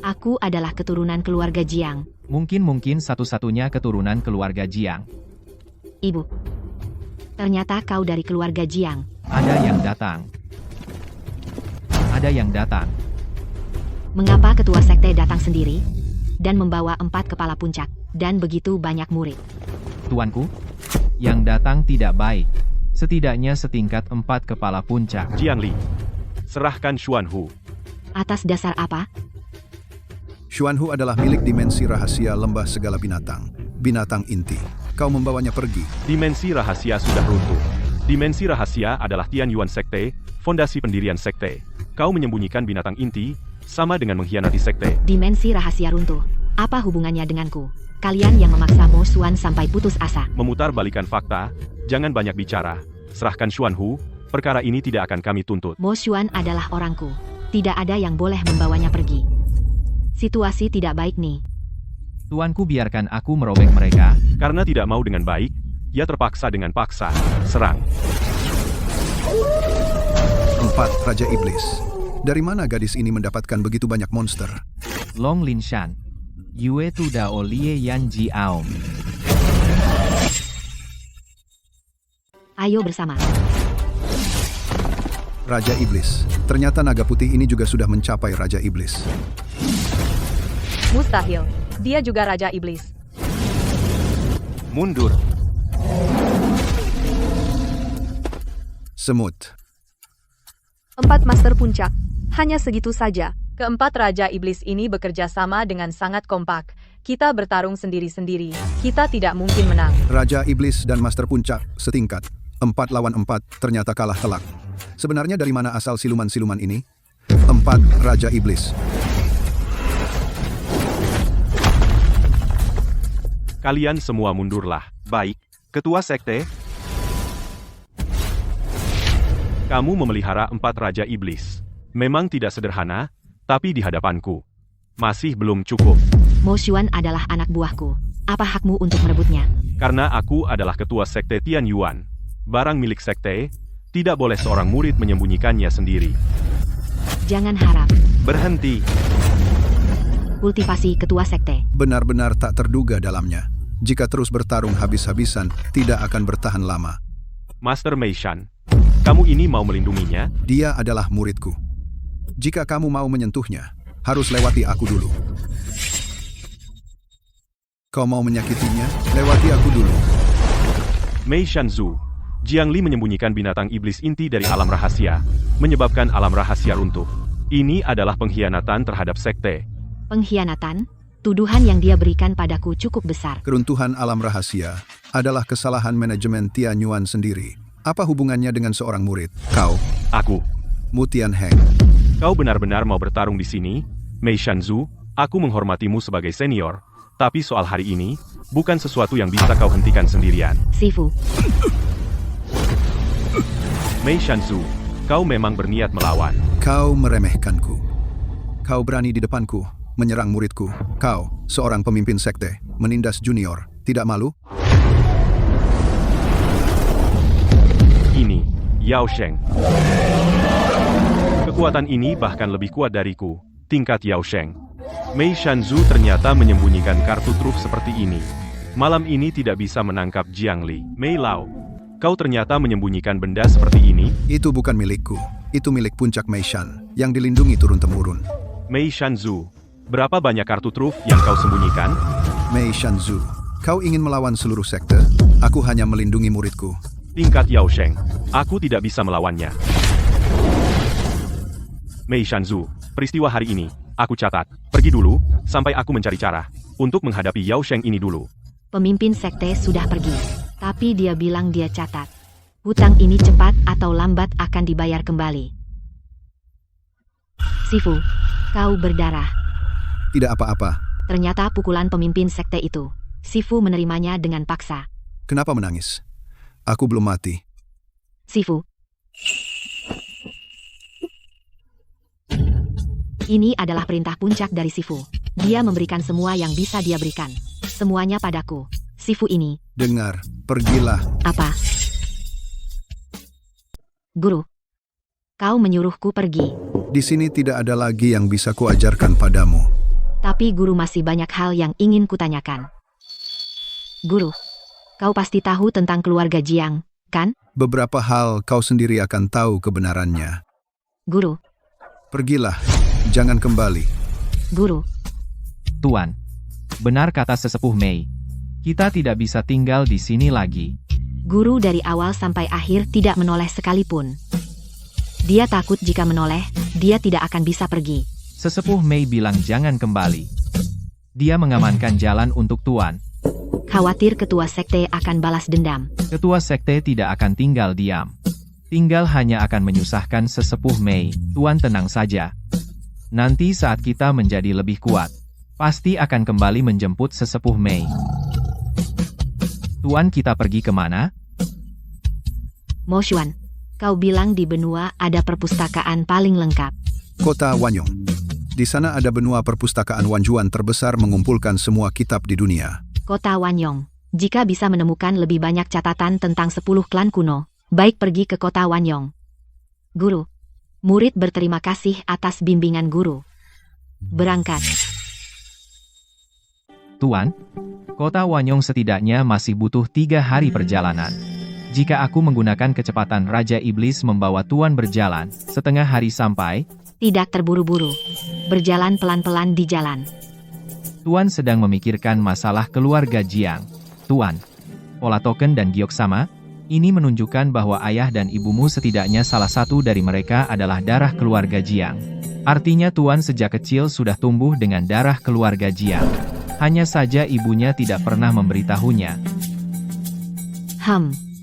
aku adalah keturunan keluarga Jiang. Mungkin satu-satunya keturunan keluarga Jiang. Ibu, ternyata kau dari keluarga Jiang. Ada yang datang. Ada yang datang. Mengapa ketua sekte datang sendiri dan membawa 4 kepala puncak dan begitu banyak murid? Tuanku, yang datang tidak baik. Setidaknya setingkat 4 kepala puncak. Jiang Li, serahkan Xuan Hu. Atas dasar apa? Xuanhu adalah milik dimensi rahasia lembah segala binatang, binatang inti. Kau membawanya pergi. Dimensi rahasia sudah runtuh. Dimensi rahasia adalah Tian Yuan Sekte, fondasi pendirian sekte. Kau menyembunyikan binatang inti, sama dengan mengkhianati sekte. Dimensi rahasia runtuh. Apa hubungannya denganku? Kalian yang memaksa Mo Xuan sampai putus asa. Memutar balikan fakta, jangan banyak bicara. Serahkan Xuan Hu, perkara ini tidak akan kami tuntut. Mo Xuan adalah orangku. Tidak ada yang boleh membawanya pergi. Situasi tidak baik nih. Tuanku, biarkan aku merobek mereka. Karena tidak mau dengan baik, ia terpaksa dengan paksa. Serang. 4 Raja Iblis. Dari mana gadis ini mendapatkan begitu banyak monster? Long Lin Shan. Yue Tu Dao Lie Yan Ji Aom. Ayo bersama. Raja Iblis. Ternyata naga putih ini juga sudah mencapai Raja Iblis. Mustahil. Dia juga Raja Iblis. Mundur. Semut. 4 Master Puncak. Hanya segitu saja. Keempat Raja Iblis ini bekerja sama dengan sangat kompak. Kita bertarung sendiri-sendiri. Kita tidak mungkin menang. Raja Iblis dan Master Puncak setingkat. 4 lawan 4 ternyata kalah telak. Sebenarnya dari mana asal siluman-siluman ini? 4 Raja Iblis. Kalian semua mundurlah. Baik, Ketua Sekte. Kamu memelihara 4 Raja Iblis. Memang tidak sederhana, tapi di hadapanku masih belum cukup. Mo Xuan adalah anak buahku. Apa hakmu untuk merebutnya? Karena aku adalah Ketua Sekte Tian Yuan. Barang milik sekte, tidak boleh seorang murid menyembunyikannya sendiri. Jangan harap. Berhenti. Kultivasi ketua sekte. Benar-benar tak terduga dalamnya. Jika terus bertarung habis-habisan, tidak akan bertahan lama. Master Mei Shan, kamu ini mau melindunginya? Dia adalah muridku. Jika kamu mau menyentuhnya, harus lewati aku dulu. Kau mau menyakitinya? Lewati aku dulu. Mei Shan Zhu, Jiang Li menyembunyikan binatang iblis inti dari alam rahasia, menyebabkan alam rahasia runtuh. Ini adalah pengkhianatan terhadap sekte. Pengkhianatan? Tuduhan yang dia berikan padaku cukup besar. Keruntuhan alam rahasia adalah kesalahan manajemen Tian Yuan sendiri. Apa hubungannya dengan seorang murid? Kau, Aku. Mu Tianheng. Kau benar-benar mau bertarung di sini? Mei Shan Zhu, aku menghormatimu sebagai senior, tapi soal hari ini, bukan sesuatu yang bisa kau hentikan sendirian. Sifu, Mei Shan Zhu, kau memang berniat melawan. Kau meremehkanku. Kau berani di depanku, menyerang muridku. Kau, seorang pemimpin sekte, menindas junior. Tidak malu? Ini, Yao Sheng. Kekuatan ini bahkan lebih kuat dariku, tingkat Yao Sheng. Mei Shan Zhu ternyata menyembunyikan kartu truf seperti ini. Malam ini tidak bisa menangkap Jiang Li. Mei Lao, Kau ternyata menyembunyikan benda seperti ini? Itu bukan milikku. Itu milik puncak Meishan, yang dilindungi turun-temurun. Mei Shanzu, berapa banyak kartu truf yang kau sembunyikan? Mei Shanzu, kau ingin melawan seluruh sekte? Aku hanya melindungi muridku. Tingkat Yao Sheng, aku tidak bisa melawannya. Mei Shanzu, peristiwa hari ini, aku catat. Pergi dulu, sampai aku mencari cara untuk menghadapi Yao Sheng ini dulu. Pemimpin sekte sudah pergi, tapi dia bilang dia catat. Hutang ini cepat atau lambat akan dibayar kembali. Sifu, kau berdarah. Tidak apa-apa. Ternyata pukulan pemimpin sekte itu. Sifu menerimanya dengan paksa. Kenapa menangis? Aku belum mati. Sifu. Ini adalah perintah puncak dari Sifu. Dia memberikan semua yang bisa dia berikan. Semuanya padaku. Sifu ini. Dengar, pergilah. Apa? Guru. Kau menyuruhku pergi. Di sini tidak ada lagi yang bisa kuajarkan padamu. Tapi guru masih banyak hal yang ingin kutanyakan. Guru, kau pasti tahu tentang keluarga Jiang, kan? Beberapa hal kau sendiri akan tahu kebenarannya. Guru. Pergilah, jangan kembali. Guru. Tuan. Benar kata sesepuh Mei. Kita tidak bisa tinggal di sini lagi. Guru dari awal sampai akhir tidak menoleh sekalipun. Dia takut jika menoleh, dia tidak akan bisa pergi. Sesepuh Mei bilang jangan kembali. Dia mengamankan jalan untuk Tuan. Khawatir ketua sekte akan balas dendam. Ketua sekte tidak akan tinggal diam. Tinggal hanya akan menyusahkan sesepuh Mei. Tuan tenang saja. Nanti saat kita menjadi lebih kuat, pasti akan kembali menjemput sesepuh Mei. Tuan, kita pergi kemana? Mo Xuan, kau bilang di benua ada perpustakaan paling lengkap. Kota Wanyong. Di sana ada benua perpustakaan Wanjuan terbesar mengumpulkan semua kitab di dunia. Kota Wanyong. Jika bisa menemukan lebih banyak catatan tentang 10 klan kuno, baik pergi ke kota Wanyong. Guru. Murid berterima kasih atas bimbingan guru. Berangkat. Tuan, kota Wanyong setidaknya masih butuh 3 hari perjalanan. Jika aku menggunakan kecepatan Raja Iblis membawa Tuan berjalan, setengah hari sampai. Tidak terburu-buru. Berjalan pelan-pelan di jalan. Tuan sedang memikirkan masalah keluarga Jiang. Tuan, pola token dan giok sama. Ini menunjukkan bahwa ayah dan ibumu setidaknya salah satu dari mereka adalah darah keluarga Jiang. Artinya Tuan sejak kecil sudah tumbuh dengan darah keluarga Jiang. Hanya saja ibunya tidak pernah memberitahunya.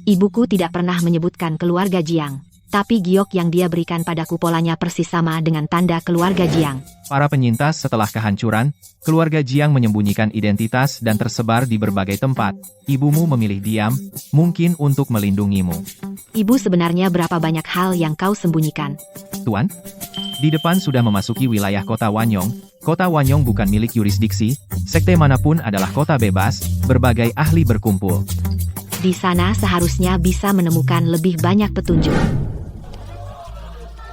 Ibuku tidak pernah menyebutkan keluarga Jiang. Tapi giok yang dia berikan padaku polanya persis sama dengan tanda keluarga Jiang. Para penyintas setelah kehancuran, keluarga Jiang menyembunyikan identitas dan tersebar di berbagai tempat. Ibumu memilih diam, mungkin untuk melindungimu. Ibu sebenarnya berapa banyak hal yang kau sembunyikan? Tuan, di depan sudah memasuki wilayah kota Wanyong. Kota Wanyong bukan milik yurisdiksi, sekte manapun adalah kota bebas, berbagai ahli berkumpul. Di sana seharusnya bisa menemukan lebih banyak petunjuk.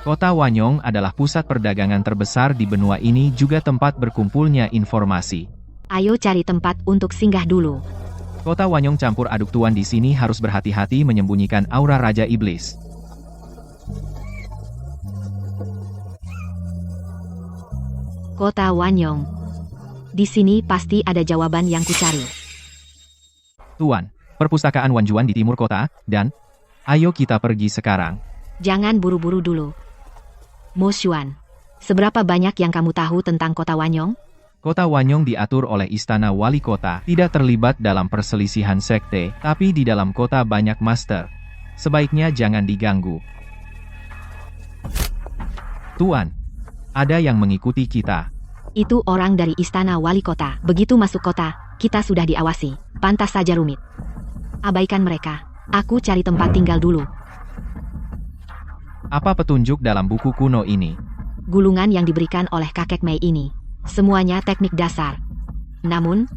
Kota Wanyong adalah pusat perdagangan terbesar di benua ini, juga tempat berkumpulnya informasi. Ayo cari tempat untuk singgah dulu. Kota Wanyong campur aduk. Tuan di sini harus berhati-hati menyembunyikan aura Raja Iblis. Kota Wanyong. Di sini pasti ada jawaban yang kucari. Tuan, perpustakaan Wanjuan di timur kota, dan ayo kita pergi sekarang. Jangan buru-buru dulu. Mo Xuan, seberapa banyak yang kamu tahu tentang kota Wanyong? Kota Wanyong diatur oleh Istana Wali Kota, tidak terlibat dalam perselisihan sekte, tapi di dalam kota banyak master. Sebaiknya jangan diganggu. Tuan, ada yang mengikuti kita. Itu orang dari Istana Wali Kota. Begitu masuk kota, kita sudah diawasi. Pantas saja rumit. Abaikan mereka. Aku cari tempat tinggal dulu. Apa petunjuk dalam buku kuno ini? Gulungan yang diberikan oleh kakek Mei ini. Semuanya teknik dasar. Namun,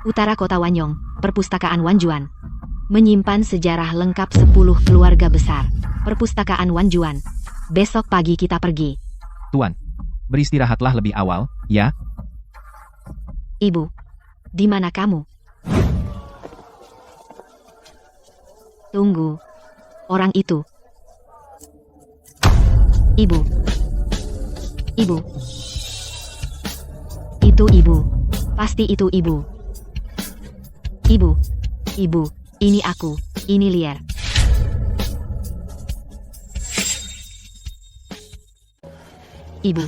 utara kota Wanyong, perpustakaan Wanjuan, menyimpan sejarah lengkap 10 keluarga besar. Perpustakaan Wanjuan. Besok pagi kita pergi. Tuan, beristirahatlah lebih awal, ya? Ibu, di mana kamu? Tunggu. Orang itu. Ibu. Ibu. Itu ibu. Pasti itu ibu. Ibu. Ibu. Ini aku. Ini Lier. Ibu.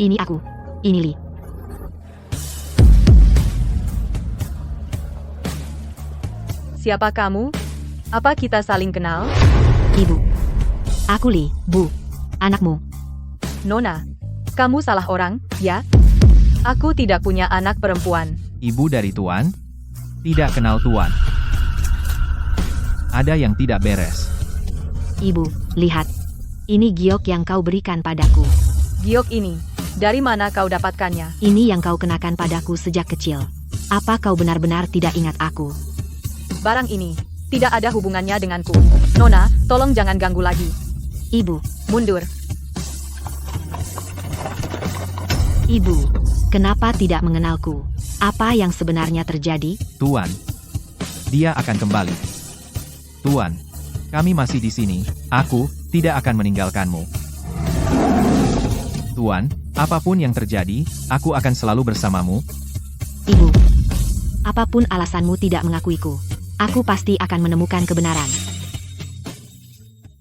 Ini aku. Ini Li. Siapa kamu? Apa kita saling kenal? Ibu. Aku Li, Bu. Anakmu. Nona, kamu salah orang, ya? Aku tidak punya anak perempuan. Ibu dari Tuan? Tidak kenal Tuan. Ada yang tidak beres. Ibu, lihat. Ini giok yang kau berikan padaku. Giok ini, dari mana kau dapatkannya? Ini yang kau kenakan padaku sejak kecil. Apa kau benar-benar tidak ingat aku? Barang ini tidak ada hubungannya denganku. Nona, tolong jangan ganggu lagi. Ibu. Mundur. Ibu, kenapa tidak mengenalku? Apa yang sebenarnya terjadi? Tuan. Dia akan kembali. Tuan. Kami masih di sini. Aku tidak akan meninggalkanmu. Tuan, apapun yang terjadi, aku akan selalu bersamamu. Ibu. Apapun alasanmu tidak mengakuiku. Aku pasti akan menemukan kebenaran.